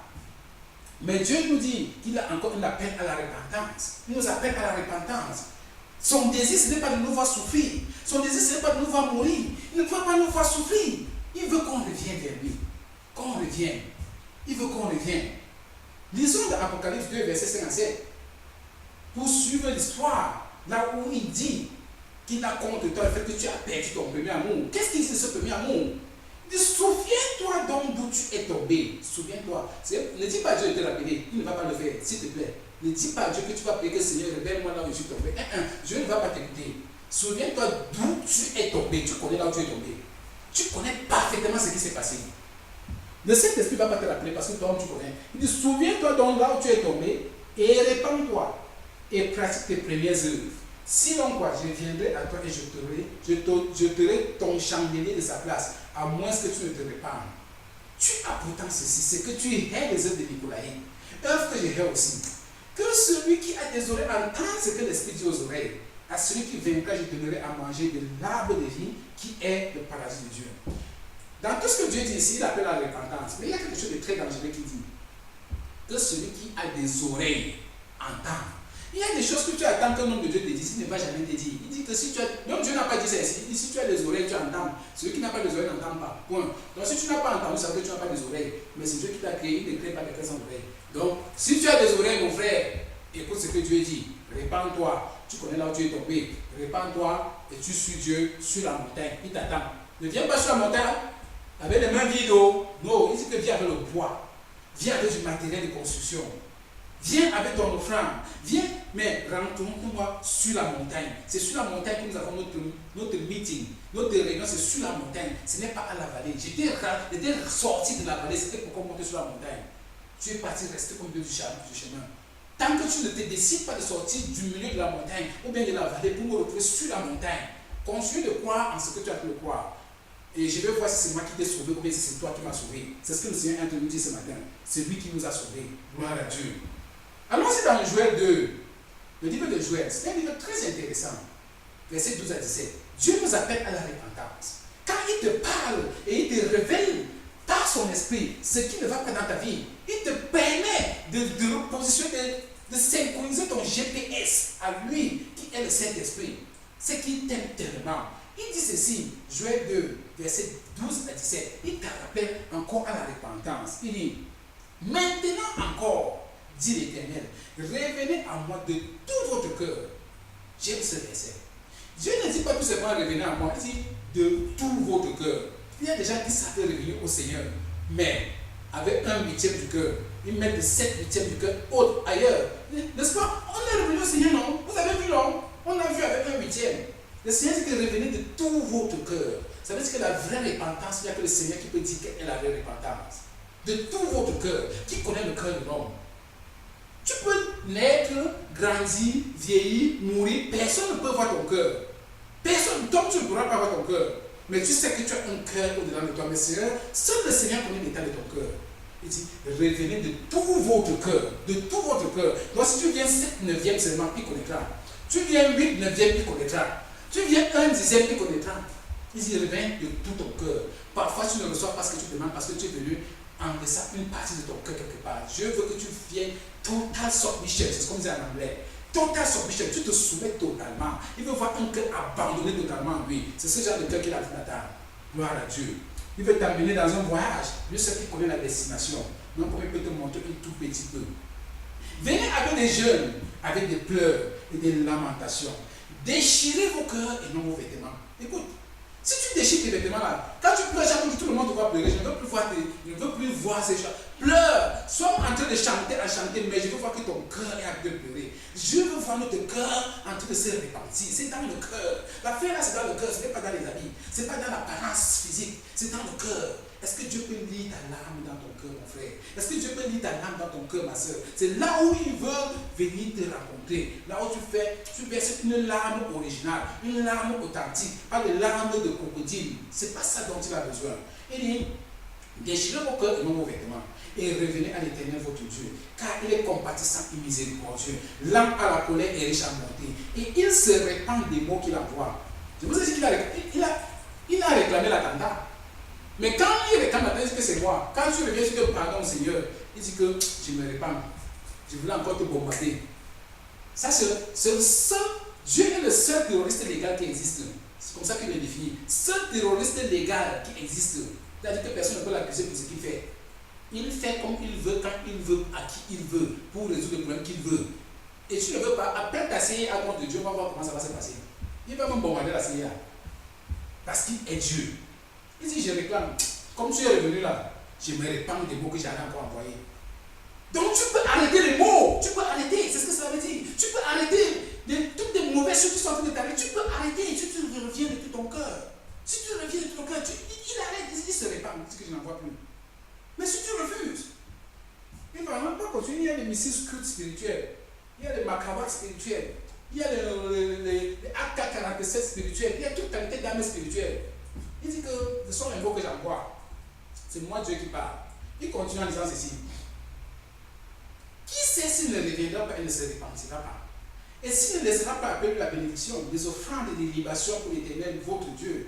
Speaker 1: Mais Dieu nous dit qu'il a encore un appel à la repentance. Il nous appelle à la repentance. Son désir, ce n'est pas de nous voir souffrir. Son désir, ce n'est pas de nous voir mourir. Il ne veut pas nous voir souffrir. Il veut qu'on revienne vers lui. Qu'on revienne. Il veut qu'on revienne. Lisons dans Apocalypse 2, verset 57. Pour suivre l'histoire, là où il dit qu'il a contre toi le fait que tu as perdu ton premier amour. Qu'est-ce qu'il dit de ce premier amour? Il dit, souviens-toi donc d'où tu es tombé. Souviens-toi. Ne dis pas à Dieu de te rappeler. Il ne va pas le faire, s'il te plaît. Ne dis pas à Dieu que tu vas prier que Seigneur, révèle-moi là où je suis tombé. Dieu ne va pas t'écouter. Souviens-toi d'où tu es tombé. Tu connais là où tu es tombé. Tu connais parfaitement ce qui s'est passé. Le Saint-Esprit ne va pas te rappeler parce que toi, tu connais. Il dit, souviens-toi donc là où tu es tombé et répands-toi et pratique tes premières œuvres. Sinon quoi, je viendrai à toi et je terai ton chandelier de sa place, à moins que tu ne te répandes. Tu as pourtant ceci, c'est que tu hais les œuvres de Nicolaï. Œuvre que je hais aussi. Que celui qui a des oreilles entende ce que l'Esprit dit aux oreilles. À celui qui vaincra, je donnerai à manger de l'arbre de vie qui est le paradis de Dieu. Dans tout ce que Dieu dit ici, il appelle à la repentance. Mais il y a quelque chose de très dangereux qui dit que celui qui a des oreilles entend. Il y a des choses que tu attends qu'un homme de Dieu te dise, il ne va jamais te dire. Il dit que si tu as. Donc Dieu n'a pas dit ça ici. Il dit si tu as des oreilles, tu entends. Celui qui n'a pas des oreilles n'entend pas. Point. Donc si tu n'as pas entendu, ça veut dire que tu n'as pas des oreilles. Mais c'est Dieu qui t'a créé, il ne crée pas quelqu'un sans oreilles. Donc si tu as des oreilles, mon frère, écoute ce que Dieu dit. Répands-toi. Tu connais là où tu es tombé. Répands-toi et tu suis Dieu sur la montagne. Il t'attend. Ne viens pas sur la montagne avec les mains vides. Non, il dit que viens avec le bois. Viens avec du matériel de construction. Viens avec ton offrande. Viens, mais rencontre-moi sur la montagne. C'est sur la montagne que nous avons notre meeting. Notre réunion, c'est sur la montagne. Ce n'est pas à la vallée. J'étais sorti de la vallée. C'était pourquoi monter sur la montagne. Tu es parti rester au milieu du chemin. Tant que tu ne te décides pas de sortir du milieu de la montagne ou bien de la vallée pour me retrouver sur la montagne, continue de croire en ce que tu as pu le croire. Et je vais voir si c'est moi qui t'ai sauvé ou bien si c'est toi qui m'as sauvé. C'est ce que le Seigneur est nous dit ce matin. C'est lui qui nous a sauvés. Gloire à Dieu. Allons-y dans Joël 2. Le livre de Joël, c'est un livre très intéressant. Verset 12 à 17. Dieu nous appelle à la repentance. Quand il te parle et il te révèle par son esprit ce qui ne va pas dans ta vie, il te permet de repositionner, de synchroniser ton GPS à lui qui est le Saint-Esprit. c'est qu'il t'aime tellement. Il dit ceci, Joël 2, versets 12 à 17. Il te rappelle encore à la repentance. Il dit, maintenant encore, dit l'Éternel, revenez à moi de tout votre cœur. J'aime ce verset. Dieu ne dit pas tout simplement revenez à moi, il dit de tout votre cœur. Il y a des gens qui savent revenir au Seigneur, mais avec 1/8 du cœur, ils mettent de 7/8 du cœur autre ailleurs. N'est-ce pas? On est revenu au Seigneur, non? Vous avez vu, non? On a vu avec 1/8. Le Seigneur dit que revenez de tout votre cœur. Ça veut dire que la vraie repentance, il n'y a que le Seigneur qui peut dire quelle est la vraie repentance. De tout votre cœur. Qui connaît le cœur de l'homme? Tu peux naître, grandir, vieillir, mourir. Personne ne peut voir ton cœur. Personne, toi tu ne pourras pas voir ton cœur. Mais tu sais que tu as un cœur au-dedans de toi. Mais Seigneur, seul le Seigneur connaît l'état de ton cœur. Il dit, revenez de tout votre cœur. De tout votre cœur. Donc si tu viens 7/9 seulement, il connaîtra. Tu viens 8/9, il connaîtra. Tu viens 1/10, il connaîtra. Il dit, reviens de tout ton cœur. Parfois tu ne reçois pas ce que tu demandes parce que tu es venu en laissant une partie de ton cœur quelque part. Je veux que tu viennes total submission. C'est ce qu'on dit en anglais. Total submission, tu te soumets totalement. Il veut voir un cœur abandonné totalement à lui. C'est ce genre de cœur qu'il a vu là-dedans. Gloire à Dieu. Il veut t'amener dans un voyage. Lui seul qui connaît la destination. Non, pour il peut te montrer un tout petit peu. Venez avec des jeunes, avec des pleurs et des lamentations. Déchirez vos cœurs et non vos vêtements. Écoute, si tu déchires tes vêtements là, quand tu pleures chaque jour, tout le monde te voit pleurer. Je ne veux plus voir ces choses. Pleure, sois en train de chanter, mais je veux voir que ton cœur est en train de pleurer. Je veux voir notre cœur en train de se répartir. C'est dans le cœur. L'affaire là, c'est dans le cœur, ce n'est pas dans les habits, ce n'est pas dans l'apparence physique, c'est dans le cœur. Est-ce que Dieu peut lire ta larme dans ton cœur, mon frère? Est-ce que Dieu peut lire ta larme dans ton cœur, ma soeur? C'est là où il veut venir te rencontrer. Là où tu verses une larme originale, une larme authentique, pas de larmes de crocodile. C'est pas ça dont il a besoin. Il dit, déchirez vos cœurs et non vos vêtements. Et revenez à l'Éternel votre Dieu, car il est compatissant et miséricordieux, lent à la colère et riche en bonté. Et il se répand des mots qu'il envoie. Je vous ai dit qu'il a réclamé l'attentat. Mais quand il réclame l'attentat, il dit que c'est moi. Quand tu reviens sur le pardon, Seigneur, il dit que je me répands. Je voulais encore te bombarder. Ça, c'est le seul. Dieu est le seul terroriste légal qui existe. C'est comme ça qu'il le définit. Seul terroriste légal qui existe. C'est-à-dire que personne ne peut l'accuser pour ce qu'il fait. Il fait comme il veut, quand il veut, à qui il veut, pour résoudre le problème qu'il veut. Et tu ne veux pas, après ta CIA à compte de Dieu, on va voir comment ça va se passer. Il va même bombarder la CIA. Parce qu'il est Dieu. Il dit, je réclame. Comme tu es revenu là, je me répands des mots que j'allais encore envoyer. Donc tu peux arrêter les mots. Tu peux arrêter, c'est ce que ça veut dire. Tu peux arrêter toutes les mauvaises choses qui sont en train de t'arriver. Tu peux arrêter si tu reviens de tout ton cœur. Si tu reviens de tout ton cœur, il arrête, il se répand. Il dit que je n'en vois plus. Mais si tu refuses, il ne va même pas continuer. Il y a des missiles scouts spirituels, il y a des macabres spirituels, il y a les AK-47 spirituels, il y a toute qualité d'âme spirituelle. Il dit que ce sont les mots que j'envoie. C'est moi Dieu qui parle. Il continue en disant ceci. Qui sait s'il ne reviendra pas et ne se repentira pas? Et s'il ne laissera pas appeler la bénédiction, des offrandes et des libations pour l'Éternel, votre Dieu?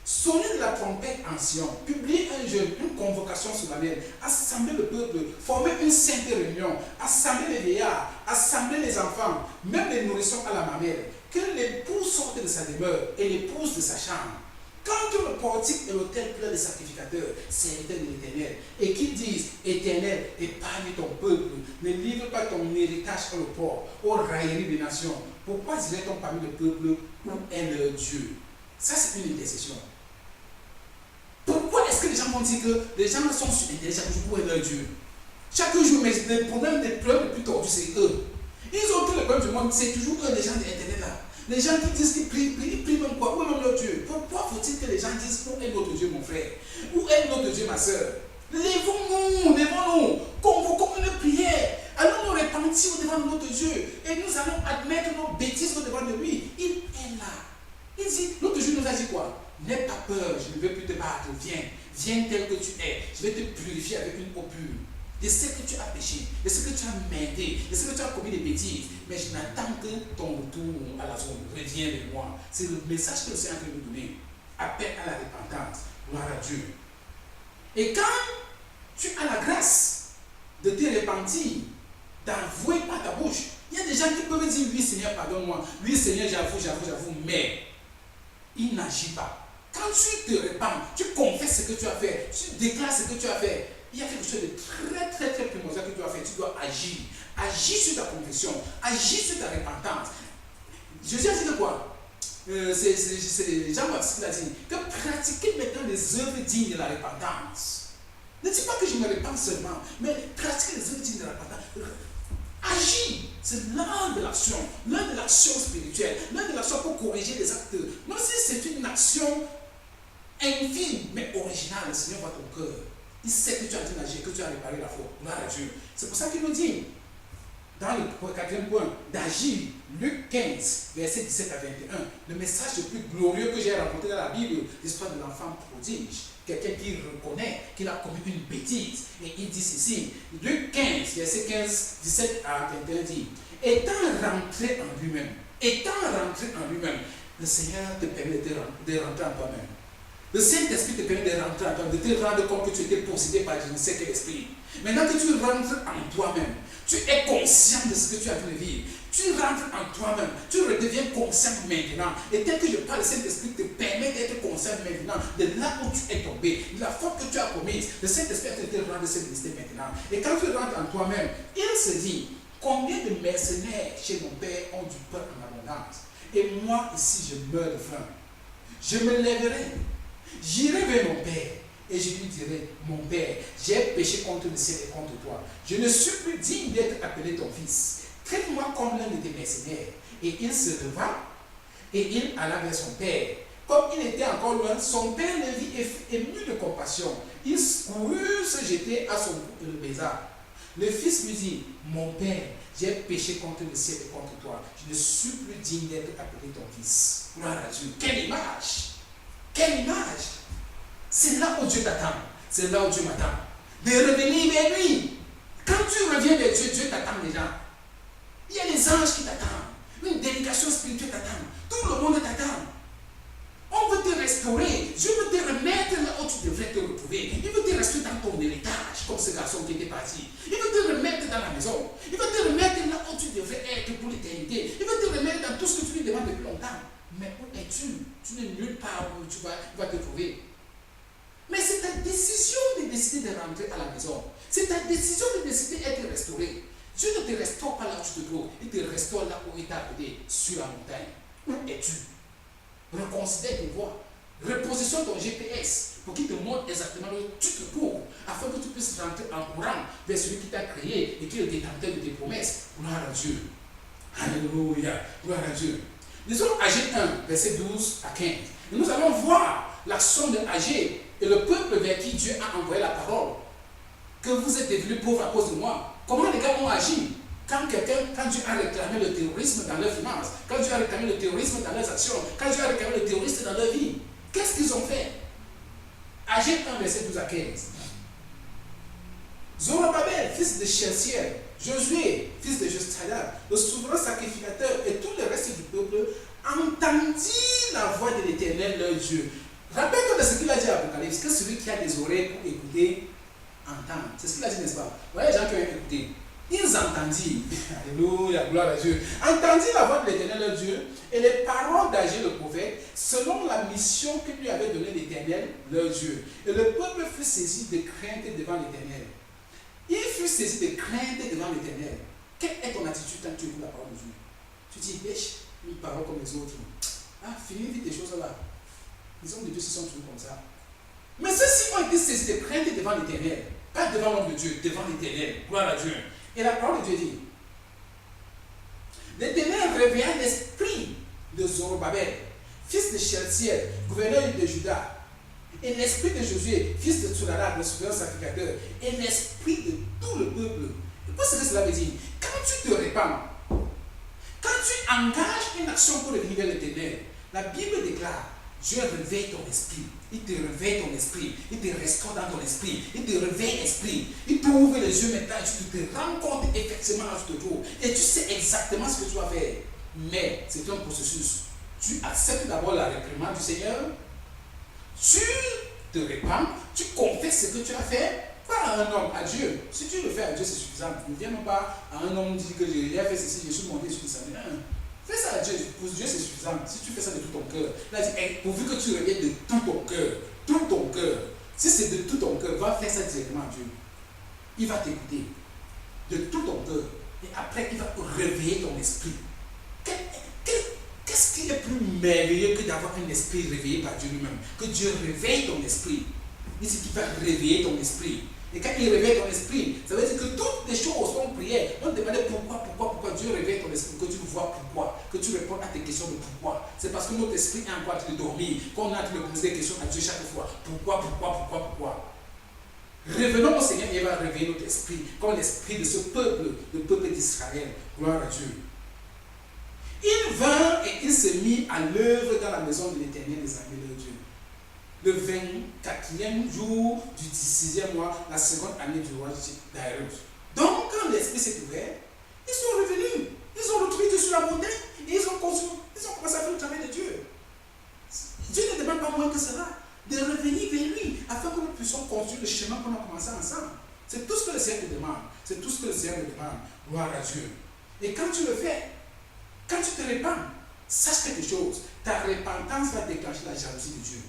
Speaker 1: Sonnez de la trompette en Sion, publiez un jeûne, une convocation solennelle, assemblez le peuple, formez une sainte réunion, assemblez les vieillards, assemblez les enfants, même les nourrissons à la mamelle, que l'époux sorte de sa demeure et l'épouse de sa chambre. Quand le portique et l'autel pleurent les sacrificateurs, serviteurs de l'Éternel, et qu'ils disent, Éternel, épargne ton peuple, ne livre pas ton héritage au port, aux railleries des nations. Pourquoi dirait-on parmi le peuple où est leur Dieu? Ça, c'est une intercession. Pourquoi est-ce que les gens vont dire que les gens sont intelligents où est leur Dieu? Chaque jour, mais les problèmes les plus tordus, c'est eux. Ils ont tous les problèmes du monde, c'est toujours eux, les gens d'Internet là. Les gens qui disent qu'ils prient même quoi? Où est même leur Dieu? Pourquoi faut-il que les gens disent où est notre Dieu, mon frère? Où est notre Dieu, ma soeur? Lèvons-nous, convoquons une prière. Allons nous repentir devant notre Dieu et nous allons admettre nos bêtises devant de lui. Il est là. Il dit, notre Dieu nous a dit quoi? N'aie pas peur, je ne veux plus te battre. Viens tel que tu es. Je vais te purifier avec une eau pure. De ce que tu as péché, de ce que tu as merdé, de ce que tu as commis des bêtises. Mais je n'attends que ton retour à la zone. Reviens vers moi. C'est le message que le Seigneur veut nous donner. Appel à la repentance. Gloire à Dieu. Et quand tu as la grâce de te repentir, d'avouer par ta bouche, il y a des des gens qui peuvent dire oui Seigneur, pardonne-moi, oui Seigneur, j'avoue, mais il n'agit pas. Quand tu te répands, tu confesses ce que tu as fait, tu déclares ce que tu as fait, il y a quelque chose de très primordial que tu dois faire. Tu dois agir. Agir sur ta confession, agir sur ta repentance. Jésus a dit de quoi? C'est Jean-Baptiste qui l'a dit, que pratiquer maintenant les œuvres dignes de la repentance. Ne dis pas que je me répands seulement, mais pratiquer les œuvres dignes de la repentance. Agir, c'est l'un de l'action, spirituelle, l'un de l'action pour corriger les actes. Même si c'est une action infime, mais originale, le Seigneur voit ton cœur. Il sait que tu as dit d'agir, que tu as réparé la faute. Gloire à Dieu. C'est pour ça qu'il nous dit, dans le quatrième point, d'agir. Luc 15, verset 17 à 21, le message le plus glorieux que j'ai rencontré dans la Bible, l'histoire de l'enfant prodige. Quelqu'un qui reconnaît qu'il a commis une bêtise. Et il dit ceci, Luc 15, verset 17 à 21 dit, étant rentré en lui-même, le Seigneur te permet de rentrer en toi-même. Le Saint-Esprit te permet de rentrer en toi, de te rendre compte que tu étais possédé par je ne sais quel esprit. Maintenant que tu rentres en toi-même, tu es conscient de ce que tu as dû vivre. Tu rentres en toi-même, tu redeviens conscient maintenant. Et tel que je parle, le Saint-Esprit te permet d'être conscient maintenant de là où tu es tombé, de la faute que tu as commise. Le Saint-Esprit te rendre cette liste maintenant. Et quand tu rentres en toi-même, il se dit, combien de mercenaires chez mon Père ont du pain en abondance? Et moi ici, je meurs de faim. Je me lèverai. J'irai vers mon Père et je lui dirai, mon Père, j'ai péché contre le ciel et contre toi. Je ne suis plus digne d'être appelé ton fils. Traite-moi comme l'un de tes mercenaires. Et il se leva et il alla vers son Père. Comme il était encore loin, son Père le vit et fut ému de compassion. Il courut se jeter à son cou et le baisa. Le fils lui dit, mon Père, j'ai péché contre le ciel et contre toi. Je ne suis plus digne d'être appelé ton fils. Gloire à Dieu. Quelle image! Quelle image! C'est là où Dieu t'attend. C'est là où Dieu m'attend. De revenir vers lui. Quand tu reviens vers Dieu, Dieu t'attend déjà. Il y a des anges qui t'attendent. Une délégation spirituelle t'attend. Tout le monde t'attend. On veut te restaurer. Dieu veut te remettre là où tu devrais te retrouver. Il veut te restaurer dans ton héritage, comme ce garçon qui était parti. Il veut te remettre dans la maison. Il veut te remettre là où tu devrais être pour l'éternité. Il veut te remettre dans tout ce que tu lui demandes depuis longtemps. Mais où es-tu? Tu n'es nulle part où tu vas te trouver. Mais c'est ta décision de décider de rentrer à la maison. C'est ta décision de décider d'être restauré. Dieu ne te restaure pas là où tu te trouves. Il te restaure là où il t'a appelé, sur la montagne. Où es-tu? Reconsidère tes voies. Repositionne ton GPS pour qu'il te montre exactement où tu te trouves, afin que tu puisses rentrer en courant vers celui qui t'a créé et qui est le détenteur de tes promesses. Gloire à Dieu. Alléluia. Gloire à Dieu. Lisons Agé 1, verset 12 à 15. Et nous allons voir l'action de Agé et le peuple vers qui Dieu a envoyé la parole. Que vous êtes devenus pauvres à cause de moi. Comment les gars ont agi? Quand Dieu a réclamé le terrorisme dans leurs finances, quand Dieu a réclamé le terrorisme dans leurs actions, quand Dieu a réclamé le terrorisme dans leur vie, qu'est-ce qu'ils ont fait? Agé 1, verset 12 à 15. Zorobabel, fils de Shealtiel, Josué, fils de Jostaïa, le souverain sacrificateur et tout le reste du peuple entendit la voix de l'Éternel leur Dieu. Rappelle-toi de ce qu'il a dit à Apocalypse, que celui qui a des oreilles pour écouter, entend. C'est ce qu'il a dit, n'est-ce pas? Vous voyez les gens qui ont écouté. Ils entendirent, alléluia, gloire à Dieu, entendirent la voix de l'Éternel leur Dieu et les paroles d'Agé le prophète selon la mission que lui avait donnée l'Éternel leur Dieu. Et le peuple fut saisi de crainte devant l'Éternel. Il fut saisi de crainte devant l'Éternel. Quelle est ton attitude quand tu écoutes la parole de Dieu? Tu dis, bêche, une parole comme les autres. Ah, finis vite des choses là. Les hommes de Dieu se sont toujours comme ça. Mais ceux-ci ont été saisis de crainte devant l'Éternel. Pas devant l'homme de Dieu, devant l'Éternel. Gloire à Dieu. Et la parole de Dieu dit, l'Éternel réveilla l'esprit de Zorobabel, fils de Shealtiel, gouverneur de Juda, et l'esprit de Josué, fils de Tsurara, le souverain sacrificateur, et l'esprit de tout le peuple. Et pour ce que cela veut dire, quand tu te répands, quand tu engages une action pour revenir vers l'Éternel, la Bible déclare, Dieu réveille ton esprit. Il te réveille ton esprit. Il te restaure dans ton esprit. Il te réveille l'esprit. Il t'ouvre les yeux maintenant et tu te rends compte effectivement là où tu te trouves. Et tu sais exactement ce que tu vas faire. Mais c'est un processus. Tu acceptes d'abord la réprimande du Seigneur. Tu te répands. Tu confesses ce que tu as fait. Par à un homme, à Dieu. Si tu le fais à Dieu, c'est suffisant. Ne viens même pas à un homme dire que j'ai fait ceci, je suis monté, je suis descendu. Fais ça à Dieu. Pour Dieu, c'est suffisant. Si tu fais ça de tout ton cœur, là, pourvu que tu reviennes de tout ton cœur. Si c'est de tout ton cœur, va faire ça directement à Dieu. Il va t'écouter de tout ton cœur. Et après, il va réveiller ton esprit. Qu'est-ce qui est plus merveilleux que d'avoir un esprit réveillé par Dieu lui-même? Que Dieu réveille ton esprit. Il dit qu'il va réveiller ton esprit. Et quand il réveille ton esprit, ça veut dire que toutes les choses qu'on priait, on demandait pourquoi Dieu réveille ton esprit, que tu vois pourquoi, que tu réponds à tes questions de pourquoi. C'est parce que notre esprit est encore en train de dormir, qu'on a en train de poser des questions à Dieu chaque fois. Pourquoi? Revenons au Seigneur et il va réveiller notre esprit, comme l'esprit de ce peuple, le peuple d'Israël. Gloire à Dieu. Il vint et il se mit à l'œuvre dans la maison de l'Éternel des armées de Dieu. Le 24e jour du 16e mois, la seconde année du roi Darius. Donc, quand l'esprit s'est ouvert, ils sont revenus. Ils ont retrouvé Dieu sur la montagne et ils ont commencé à faire le travail de Dieu. Dieu ne demande pas moins que cela, de revenir vers lui, afin que nous puissions construire le chemin qu'on a commencé ensemble. C'est tout ce que le Seigneur te demande. C'est tout ce que le Seigneur te demande. Gloire à Dieu. Et quand tu le fais, quand tu te répands, sache quelque chose. Ta repentance va déclencher la jalousie de Dieu.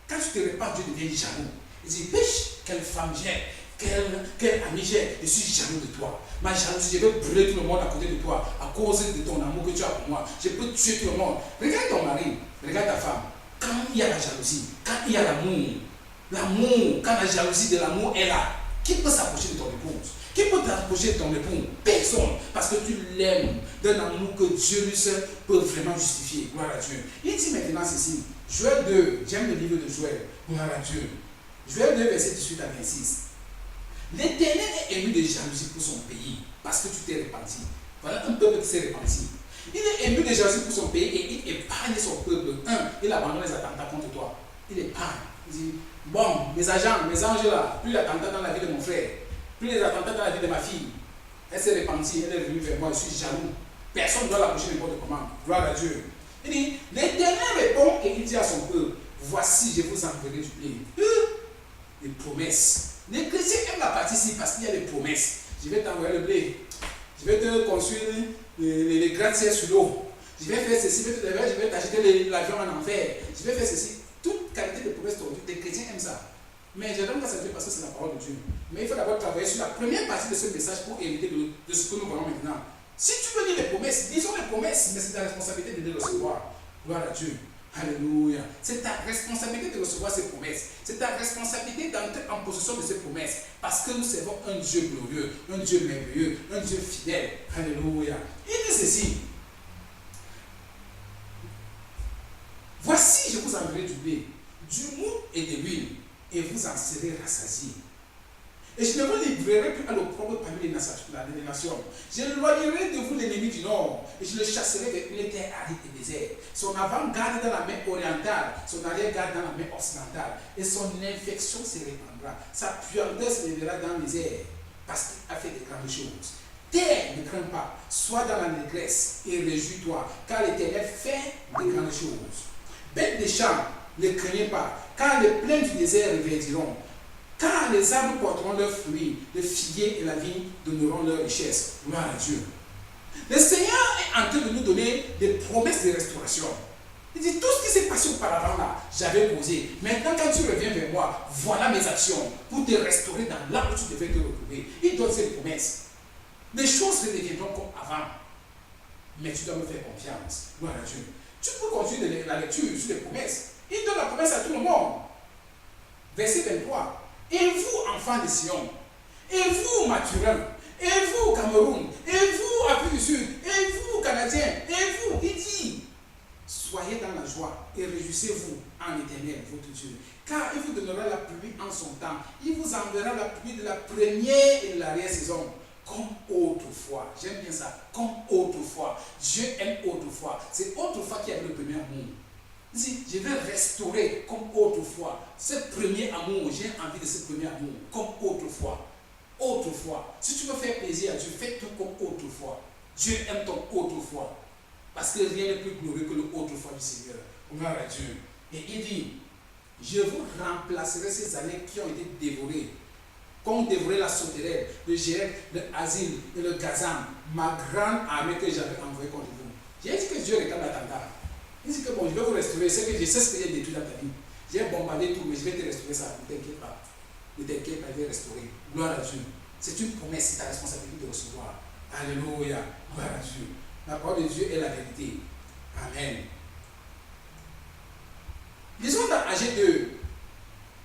Speaker 1: Quand tu te répands, Dieu devient jaloux. Il dit, biche, quelle femme j'ai, quel ami j'ai, je suis jaloux de toi. Ma jalousie, je vais brûler tout le monde à côté de toi, à cause de ton amour que tu as pour moi. Je peux tuer tout le monde. Regarde ton mari, regarde ta femme. Quand il y a la jalousie, quand il y a l'amour, quand la jalousie de l'amour est là, qui peut s'approcher de ton épouse? Qui peut t'approcher de ton époux? Personne. Parce que tu l'aimes d'un amour que Dieu lui seul peut vraiment justifier. Gloire à Dieu. Il dit maintenant ceci. Joël 2, j'aime le livre de Joël. Gloire à Dieu. Joël 2, verset 18 à 26. L'Éternel est ému de jalousie pour son pays parce que tu t'es repenti. Voilà un peuple qui s'est repenti. Il est ému de jalousie pour son pays et il épargne son peuple. Il abandonne les attentats contre toi. Il épargne. Il dit, bon, mes agents, mes anges là, plus l'attentat dans la vie de mon frère, plus les attentats dans la vie de ma fille. Elle s'est repentie, elle est venue vers moi, je suis jaloux. Personne ne doit l'approcher n'importe comment. Gloire à Dieu. Il dit, l'Éternel répond et il dit à son peuple, voici, je vous enverrai du blé. Les promesses. Les chrétiens aiment la partie ici parce qu'il y a des promesses. Je vais t'envoyer le blé. Je vais te construire les gratte-ciels sur l'eau. Je vais faire ceci, je vais t'acheter l'avion en enfer. Je vais faire ceci. Toute qualité de promesses tordues, les chrétiens aiment ça. Mais je ne donne pas ça parce que c'est la parole de Dieu. Mais il faut d'abord travailler sur la première partie de ce message pour hériter de ce que nous voyons maintenant. Si tu veux lire les promesses, disons les promesses, mais c'est ta responsabilité de les recevoir. Gloire à Dieu. Alléluia. C'est ta responsabilité de recevoir ces promesses. C'est ta responsabilité d'entrer en possession de ces promesses. Parce que nous servons un Dieu glorieux, un Dieu merveilleux, un Dieu fidèle. Alléluia. Il dit ceci. Voici, je vous enverrai du blé, du mou et de l'huile, et vous en serez rassasiés. Et je ne vous livrerai plus à l'opprobre parmi les nations. J'éloignerai de vous l'ennemi du nord, et je le chasserai vers une terre aride et déserte. Son avant-garde dans la main orientale, son arrière-garde dans la main occidentale, et son infection se répandra. Sa puanteur se lèvera dans les airs, parce qu'il a fait de grandes choses. Terre, ne crains pas, sois dans la négresse et réjouis-toi, car l'Éternel fait de grandes choses. Bêtes des champs, ne craignez pas, car les plaines du désert reverdiront. Car les arbres porteront leurs fruits, le figuier et la vigne donneront leur richesse. Gloire à Dieu. Le Seigneur est en train de nous donner des promesses de restauration. Il dit, tout ce qui s'est passé auparavant là, j'avais posé. Maintenant, quand tu reviens vers moi, voilà mes actions pour te restaurer dans là où tu devais te retrouver. Il donne ces promesses. Les choses redeviendront comme avant. Mais tu dois me faire confiance. Gloire à Dieu. Tu peux continuer la lecture sur les promesses. Il donne la promesse à tout le monde. Verset 23. Et vous, enfants de Sion, et vous, Mathurin, et vous, Cameroun, et vous, Afrique du Sud, et vous, Canadiens, et vous, il dit, soyez dans la joie et réjouissez-vous en l'Éternel, votre Dieu. Car il vous donnera la pluie en son temps. Il vous enverra la pluie de la première et de l'arrière-saison. Comme autrefois. J'aime bien ça. Comme autrefois. Dieu aime autrefois. C'est autrefois qui avait le premier amour. Il dit, je vais restaurer comme autrefois. Ce premier amour, j'ai envie de ce premier amour. Comme autrefois. Autrefois. Si tu veux faire plaisir à Dieu, fais tout comme autrefois. Dieu aime ton autrefois. Parce que rien n'est plus glorieux que le autrefois du Seigneur. Gloire à Dieu. Et il dit, je vous remplacerai ces années qui ont été dévorées qu'on dévorait la sauterelle, le Gérard, le Asile et le Gazam, ma grande armée que j'avais envoyée contre vous. J'ai dit que Dieu réclame l'attentat. Il dit que bon, je vais vous restaurer, c'est que je sais ce que j'ai détruit dans ta vie. J'ai bombardé tout, mais je vais te restaurer ça, ne t'inquiète pas. Ne t'inquiète pas, je vais restaurer. Gloire à Dieu. C'est une promesse, c'est ta responsabilité de recevoir. Alléluia. Gloire à Dieu. La parole de Dieu est la vérité. Amen. Lisons dans Agé 2,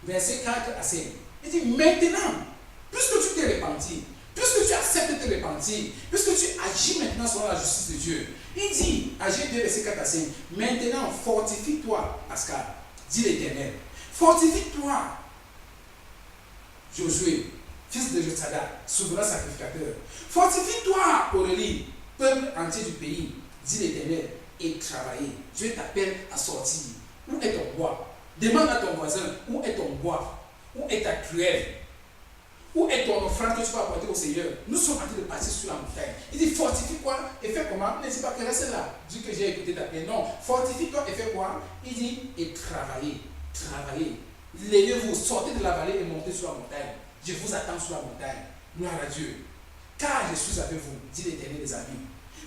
Speaker 1: versets 4 à 5. Il dit maintenant, puisque tu t'es repenti, puisque tu acceptes de te repentir, puisque tu agis maintenant selon la justice de Dieu, il dit, Agé 2, versets 4 à 5, maintenant fortifie-toi, Pascal, dit l'Éternel. Fortifie-toi, Josué, fils de Josadak, souverain sacrificateur. Fortifie-toi, Aurélie, peuple entier du pays, dit l'Éternel, et travaillez. Dieu t'appelle à sortir. Où est ton bois? Demande à ton voisin, où est ton bois? Où est ta truelle? Où est ton offrande que tu vas apporter au Seigneur? Nous sommes en train de passer sur la montagne. Il dit fortifie-toi et fais comment? Ne dis pas que reste là. Dis que j'ai écouté ta paix. Non, fortifie-toi et fais quoi? Il dit et travaillez. Travaillez. Levez-vous, sortez de la vallée et montez sur la montagne. Je vous attends sur la montagne. Gloire à Dieu. Car je suis avec vous, dit l'Éternel des amis.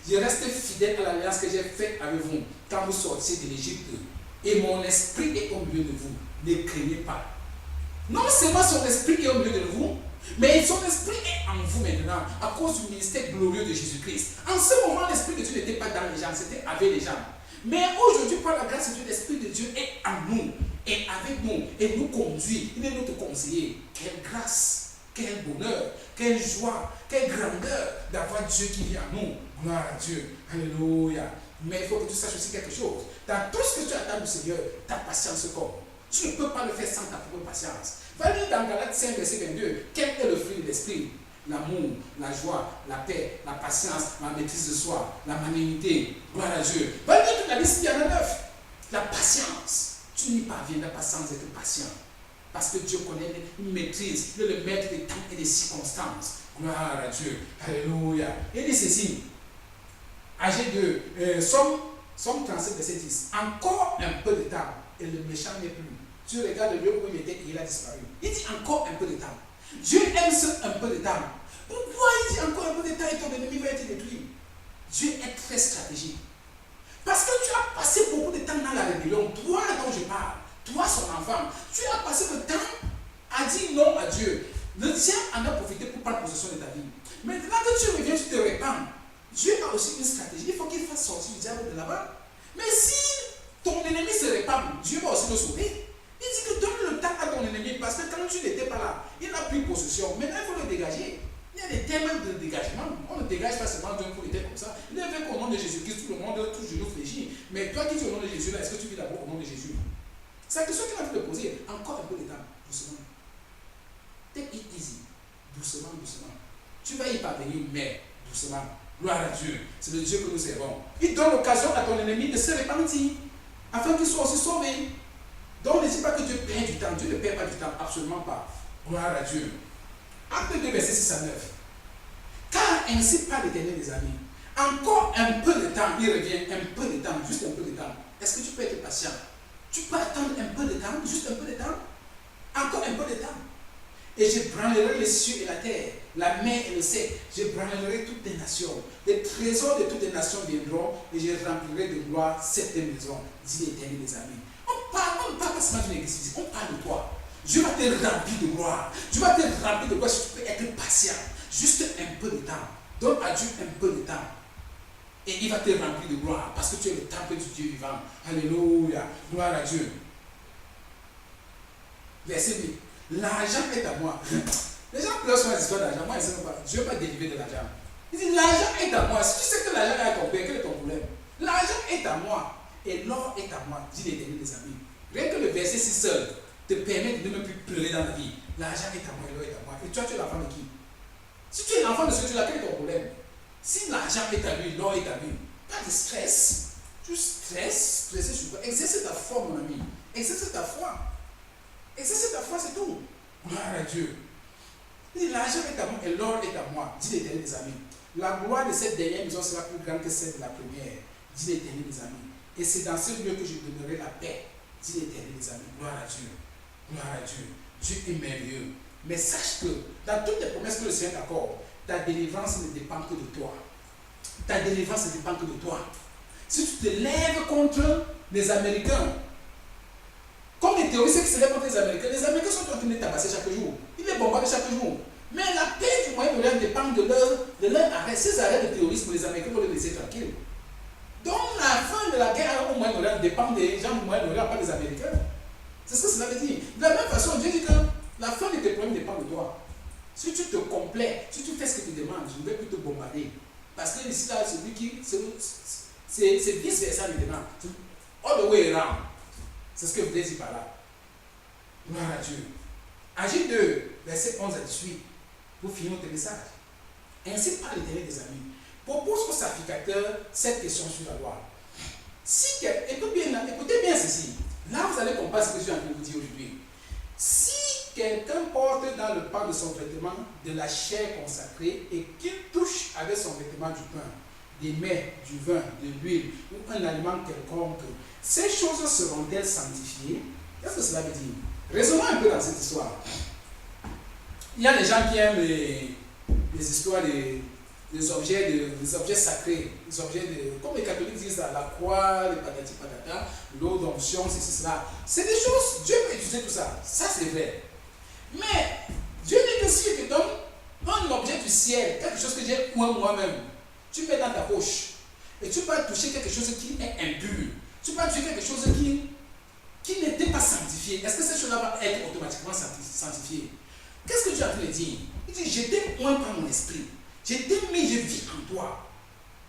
Speaker 1: Je reste fidèle à l'alliance que j'ai faite avec vous quand vous sortiez de l'Égypte. Et mon esprit est au milieu de vous. Ne craignez pas. Non seulement son esprit est au milieu de vous, mais son esprit est en vous maintenant à cause du ministère glorieux de Jésus-Christ. En ce moment, l'esprit de Dieu n'était pas dans les gens, c'était avec les gens. Mais aujourd'hui, par la grâce de Dieu, l'esprit de Dieu est en nous, et avec nous, et nous conduit. Il est notre conseiller. Quelle grâce, quel bonheur, quelle joie, quelle grandeur d'avoir Dieu qui vit en nous. Gloire à Dieu. Alléluia. Mais il faut que tu saches aussi quelque chose. Dans tout ce que tu attends du Seigneur, ta patience compte. Tu ne peux pas le faire sans ta propre patience. Va lire dans Galates 5, verset 22. Quel est le fruit de l'esprit? L'amour, la joie, la paix, la patience, la maîtrise de soi, la magnanimité. Gloire à Dieu. Va lire toute la liste, il y en a 9. La patience. Tu n'y parviendras pas sans être patient. Parce que Dieu connaît, il maîtrise, il est le maître des temps et des circonstances. Gloire à Dieu. Alléluia. Il dit ceci. Agé 2, Somme 37, verset 10. Encore un peu de temps et le méchant n'est plus. Tu regardes le lieu où il était et il a disparu. Il dit encore un peu de temps. Dieu aime ce un peu de temps. Pourquoi il dit encore un peu de temps et ton ennemi va être détruit? Dieu est très stratégique. Parce que tu as passé beaucoup de temps dans la rébellion. Toi dont je parle, toi son enfant, tu as passé le temps à dire non à Dieu. Le diable en a profité pour prendre possession de ta vie. Maintenant que tu reviens, tu te répands. Dieu a aussi une stratégie. Il faut qu'il fasse sortir le diable de là-bas. Mais si ton ennemi se répand, Dieu va aussi le sauver. Il dit que donne le temps à ton ennemi parce que quand tu n'étais pas là, il n'a pris possession. Maintenant, il faut le dégager. Il y a des thèmes de dégagement. On ne dégage pas seulement d'un coup d'été comme ça. Il est vrai qu'au nom de Jésus-Christ, tout le monde touche genou fléchit. Mais toi qui es au nom de Jésus, là, est-ce que tu vis d'abord au nom de Jésus? C'est la question qu'il a pu te poser. Encore un peu de temps, doucement. Take it easy. Doucement, doucement. Tu vas y parvenir, mais doucement. Gloire à Dieu. C'est le Dieu que nous servons. Il donne l'occasion à ton ennemi de se repentir afin qu'il soit aussi sauvé. Donc ne dis pas que Dieu perd du temps. Dieu ne perd pas du temps. Absolument pas. Gloire à Dieu. Acte 2, verset 6 à 9. Car ainsi parle l'Éternel des amis. Encore un peu de temps, il revient. Un peu de temps, juste un peu de temps. Est-ce que tu peux être patient? Tu peux attendre un peu de temps, juste un peu de temps. Encore un peu de temps. Et je branlerai les cieux et la terre, la mer et le ciel. Je branlerai toutes les nations. Les trésors de toutes les nations viendront et je remplirai de gloire cette maison, dit l'Éternel des amis. On ne parle pas seulement d'une église, on parle de toi. Dieu va te remplir de gloire. Dieu va te remplir de gloire si tu peux être patient. Juste un peu de temps. Donne à Dieu un peu de temps. Et il va te remplir de gloire parce que tu es le temple du Dieu vivant. Alléluia. Gloire à Dieu. Verset 8. L'argent est à moi. Les gens pleurent sur les histoires d'argent. Moi, ils ne savent pas. Dieu va délivrer de l'argent. Il dit l'argent est à moi. Si tu sais que l'argent est à ton père, quel est ton problème? L'argent est à moi. Et l'or est à moi, dit l'Éternel des amis. Rien que le verset 6 seul te permet de ne même plus pleurer dans la vie. L'argent est à moi et l'or est à moi. Et toi, tu es l'enfant de qui? Si tu es l'enfant de ce Dieu-là, quel est ton problème? Si l'argent est à lui, l'or est à lui, pas de stress. Tu stresses, stresser sur quoi? Exerce ta foi, mon ami. Exerce ta foi. Exerce ta foi, c'est tout. Gloire à Dieu. Il dit l'argent est à moi et l'or est à moi, dit l'Éternel des amis. La gloire de cette dernière maison sera plus grande que celle de la première, dit l'Éternel des amis. Et c'est dans ce lieu que je donnerai la paix, dit l'Éternel des amis. Gloire à Dieu. Gloire à Dieu. Dieu est merveilleux. Mais sache que dans toutes les promesses que le Seigneur t'accorde, ta délivrance ne dépend que de toi. Ta délivrance ne dépend que de toi. Si tu te lèves contre les Américains, comme les terroristes qui se lèvent contre les Américains sont en train de les tabasser chaque jour. Ils les bombardent chaque jour. Mais la paix du Moyen-Orient dépend de leur arrêt. Ces arrêts de terrorisme, les Américains vont les laisser tranquilles. Donc la fin de la guerre au Moyen-Orient dépend des gens du Moyen-Orient, pas des Américains. C'est ce que cela veut dire. De la même façon, Dieu dit que la fin de tes problèmes dépend de toi. Si tu te complais, si tu fais ce que tu demandes, je ne vais plus te bombarder. Parce que ici, là, celui qui. C'est vice-versa maintenant. All the way around. C'est ce que je voulais dire par là. Gloire à Dieu. Agir 2, verset 11 à 18, pour finir notre message. Ainsi parle l'Éternel des amis. Propose au sacrificateur cette question sur la loi. Si, écoutez bien ceci. Là, vous allez comprendre ce que je suis en train de vous dire aujourd'hui. Si quelqu'un porte dans le pan de son vêtement de la chair consacrée et qu'il touche avec son vêtement du pain, des mets, du vin, de l'huile ou un aliment quelconque, ces choses seront-elles sanctifiées? Qu'est-ce que cela veut dire? Raisonnons un peu dans cette histoire. Il y a des gens qui aiment les histoires des objets sacrés, des objets comme les catholiques disent là, la croix, les patati patata, l'eau d'onction, ceci, cela. C'est des choses, Dieu peut utiliser tout ça. Ça c'est vrai. Mais Dieu dit que si je te donne un objet du ciel, quelque chose que j'ai moi-même, tu mets dans ta poche et tu vas toucher quelque chose qui est impur. Tu vas toucher quelque chose qui n'était pas sanctifié. Est-ce que cette chose-là va être automatiquement sanctifiée? Qu'est-ce que Dieu a voulu dire? Il dit, je t'ai oint par mon esprit. Je t'ai mis, je vis en toi.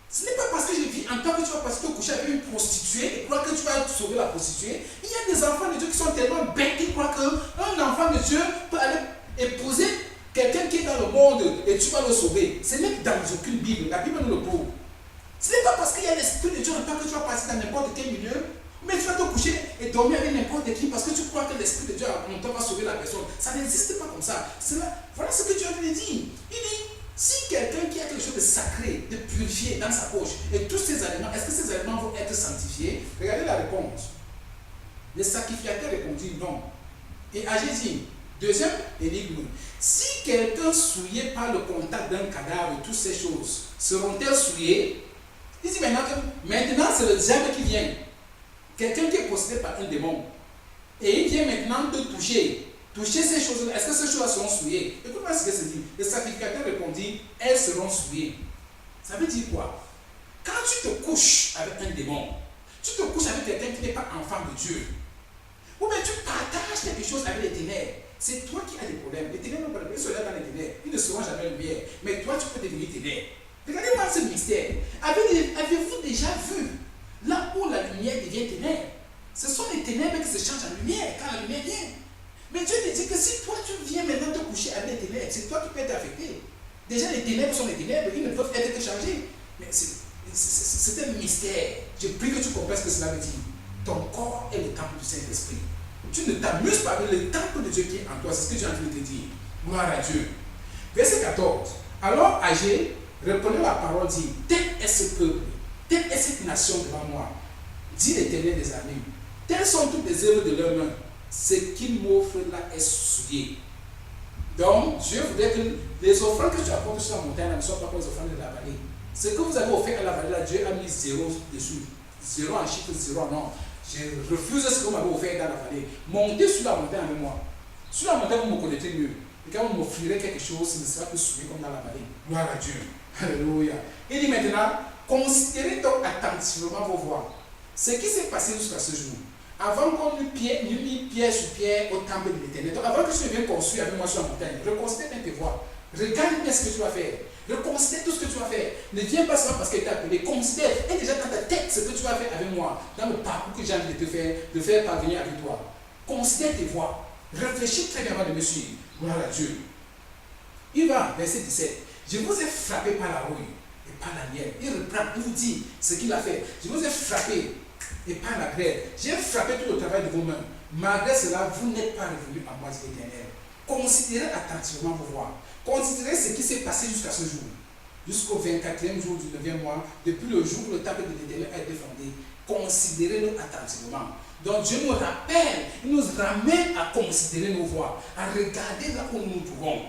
Speaker 1: Ce n'est pas parce que je vis en toi que tu vas passer te coucher avec une prostituée et croire que tu vas sauver la prostituée. Il y a des enfants de Dieu qui sont tellement bêtes qu'ils croient qu'un enfant de Dieu peut aller épouser quelqu'un qui est dans le monde et tu vas le sauver. Ce n'est dans aucune Bible. La Bible nous le prouve. Ce n'est pas parce qu'il y a l'Esprit de Dieu en toi que tu vas passer dans n'importe quel milieu, mais tu vas te coucher et dormir avec n'importe qui parce que tu crois que l'Esprit de Dieu en toi va sauver la personne. Ça n'existe pas comme ça. Voilà ce que Dieu a dit. Il dit, si quelqu'un qui a quelque chose de sacré, de purifié dans sa poche, et tous ces aliments, est-ce que ces aliments vont être sanctifiés? Regardez la réponse. Le sacrificateur répondit non. Et Agé dit, deuxième énigme, si quelqu'un souillé par le contact d'un cadavre, toutes ces choses, seront-elles souillées? Il dit maintenant c'est le diable qui vient. Quelqu'un qui est possédé par un démon. Et il vient maintenant te toucher. Toucher ces choses-là. Est-ce que ces choses seront souillées? Écoute-moi ce que c'est dit. Le sacrificateur répondit, elles seront souillées. Ça veut dire quoi? Quand tu te couches avec un démon, tu te couches avec quelqu'un qui n'est pas enfant de Dieu, ou bien tu partages quelque chose avec les ténèbres, c'est toi qui as des problèmes. Les ténèbres n'ont pas de problème, ils sont là dans les ténèbres. Ils ne seront jamais lumière. Mais toi, tu peux devenir ténèbres. Regardez-moi ce mystère. Avez-vous déjà vu là où la lumière devient ténèbre? Ce sont les ténèbres qui se changent en lumière quand la lumière vient. Mais Dieu te dit que si toi tu viens maintenant te coucher avec les ténèbres, c'est toi qui peux être affecté. Déjà les ténèbres sont les ténèbres, ils ne peuvent être que changés. Mais c'est un mystère. Je prie que tu comprennes ce que cela veut dire. Ton corps est le temple du Saint-Esprit. Tu ne t'amuses pas avec le temple de Dieu qui est en toi. C'est ce que Dieu est en train de te dire. Gloire à Dieu. Verset 14. Alors Agé, reprenant la parole, dit, tel est ce peuple, telle est cette nation devant moi, dit l'Éternel des armées. Telles sont toutes les œuvres de leurs mains. Ce qu'ils m'offrent là est souillé. Donc, Dieu voudrait que les offrandes que tu apportes sur la montagne ne soient pas comme les offrandes de la vallée. Ce que vous avez offert à la vallée, là, Dieu a mis 0 dessus. 0 en chiffre, 0 en non. Je refuse ce que vous m'avez offert dans la vallée. Montez sur la montagne avec moi. Sur la montagne, vous me connaissez mieux. Et quand vous m'offrirez quelque chose, ce ne sera plus souillé comme dans la vallée. Gloire à Dieu. Alléluia. Il dit maintenant, considérez donc attentivement vos voies. Ce qui s'est passé jusqu'à ce jour. Avant qu'on eût mis pierre sur pierre au temple de l'Éternel. Donc avant que tu viennes construire avec moi sur la montagne, reconsidère bien tes voies. Regarde bien ce que tu vas faire. Reconsidère tout ce que tu vas faire. Ne viens pas seulement parce qu'il t'a appelé. Considère. Et déjà dans ta tête ce que tu vas faire avec moi. Dans le parcours que j'ai envie de te faire, de faire parvenir avec toi. Considère tes voies. Réfléchis très bien avant de me suivre. Gloire à Dieu. Il va, verset 17. Je vous ai frappé par la rouille et par la miel. Il reprend, il vous dit ce qu'il a fait. Je vous ai frappé et par la grêle. J'ai frappé tout le travail de vos mains. Malgré cela, vous n'êtes pas revenu à moi, dit l'Éternel. Considérez attentivement vos voies. Considérez ce qui s'est passé jusqu'à ce jour. Jusqu'au 24e jour du 9e mois, depuis le jour où le temple de l'Éternel a été fondé. considérer-nous attentivement. Donc Dieu nous rappelle, il nous ramène à considérer nos voies, à regarder là où nous nous trouvons.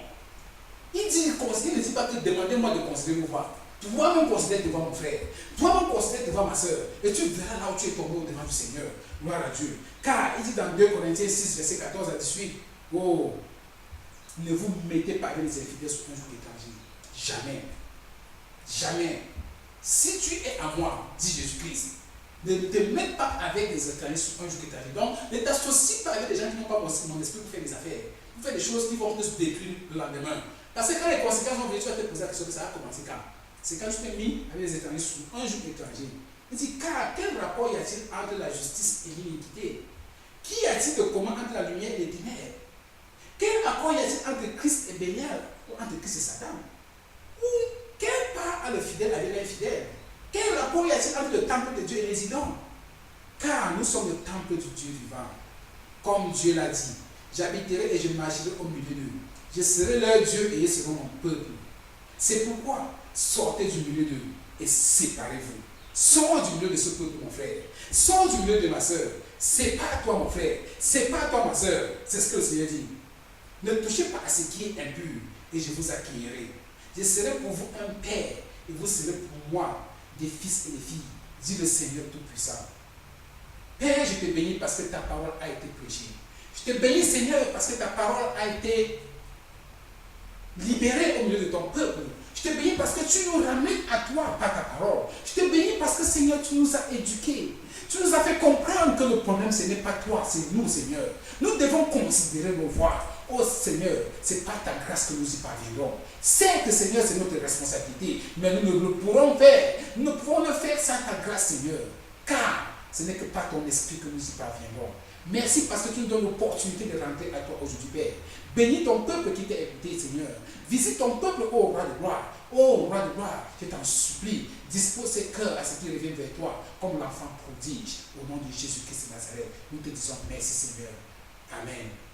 Speaker 1: Il ne dit pas que demandez-moi de considérer vos voies. Toi me considères devant mon frère, toi me considères devant ma soeur, et tu verras là où tu es tombé au devant du Seigneur. Gloire à Dieu. Car il dit dans 2 Corinthiens 6, verset 14 à 18, oh, ne vous mettez pas avec les infidèles sous un joug étranger. Jamais. Jamais. Si tu es à moi, dit Jésus-Christ, ne te mets pas avec les étrangers sous un joug étranger. Donc, ne t'associe pas avec des gens qui n'ont pas mon esprit pour faire des affaires. Pour faire des choses qui vont te détruire le lendemain. Parce que quand les conséquences vont venir, tu vas te poser la question que ça a commencé quand. C'est quand tu t'es mis avec les étrangers sous un joug étranger. Il dit, car quel rapport y a-t-il entre la justice et l'iniquité? Qui a-t-il de commun entre la lumière et les ténèbres? Quel rapport y a-t-il entre Christ et Bélial, ou entre Christ et Satan? Ou quelle part a le fidèle avec l'infidèle? Quel rapport y a-t-il entre le temple de Dieu et les idoles? Car nous sommes le temple du Dieu vivant. Comme Dieu l'a dit, j'habiterai et je marcherai au milieu d'eux. Je serai leur Dieu et ils seront mon peuple. C'est pourquoi sortez du milieu d'eux et séparez-vous. Sors du milieu de ce peuple, mon frère. Sors du milieu de ma soeur. Sépare-toi, mon frère. Sépare-toi, ma soeur. C'est ce que le Seigneur dit. Ne touchez pas à ce qui est impur et je vous accueillerai. Je serai pour vous un père et vous serez pour moi des fils et des filles, dit le Seigneur Tout-Puissant. Père, je te bénis parce que ta parole a été prêchée. Je te bénis, Seigneur, parce que ta parole a été libérée au milieu de ton peuple. Je te bénis parce que tu nous ramènes à toi par ta parole. Je te bénis parce que, Seigneur, tu nous as éduqués. Tu nous as fait comprendre que le problème, ce n'est pas toi, c'est nous, Seigneur. Nous devons considérer nos voies. Oh Seigneur, c'est par ta grâce que nous y parviendrons. Certes, Seigneur, c'est notre responsabilité, mais nous ne le pourrons faire. Nous ne pouvons le faire sans ta grâce, Seigneur. Car ce n'est que par ton esprit que nous y parviendrons. Merci parce que tu nous donnes l'opportunité de rentrer à toi aujourd'hui, Père. Bénis ton peuple qui t'a écouté, Seigneur. Visite ton peuple, ô roi de gloire. Ô roi de gloire, je t'en supplie. Dispose ses cœurs à ce qu'ils reviennent vers toi, comme l'enfant prodige. Au nom de Jésus-Christ de Nazareth, nous te disons merci, Seigneur. Amen.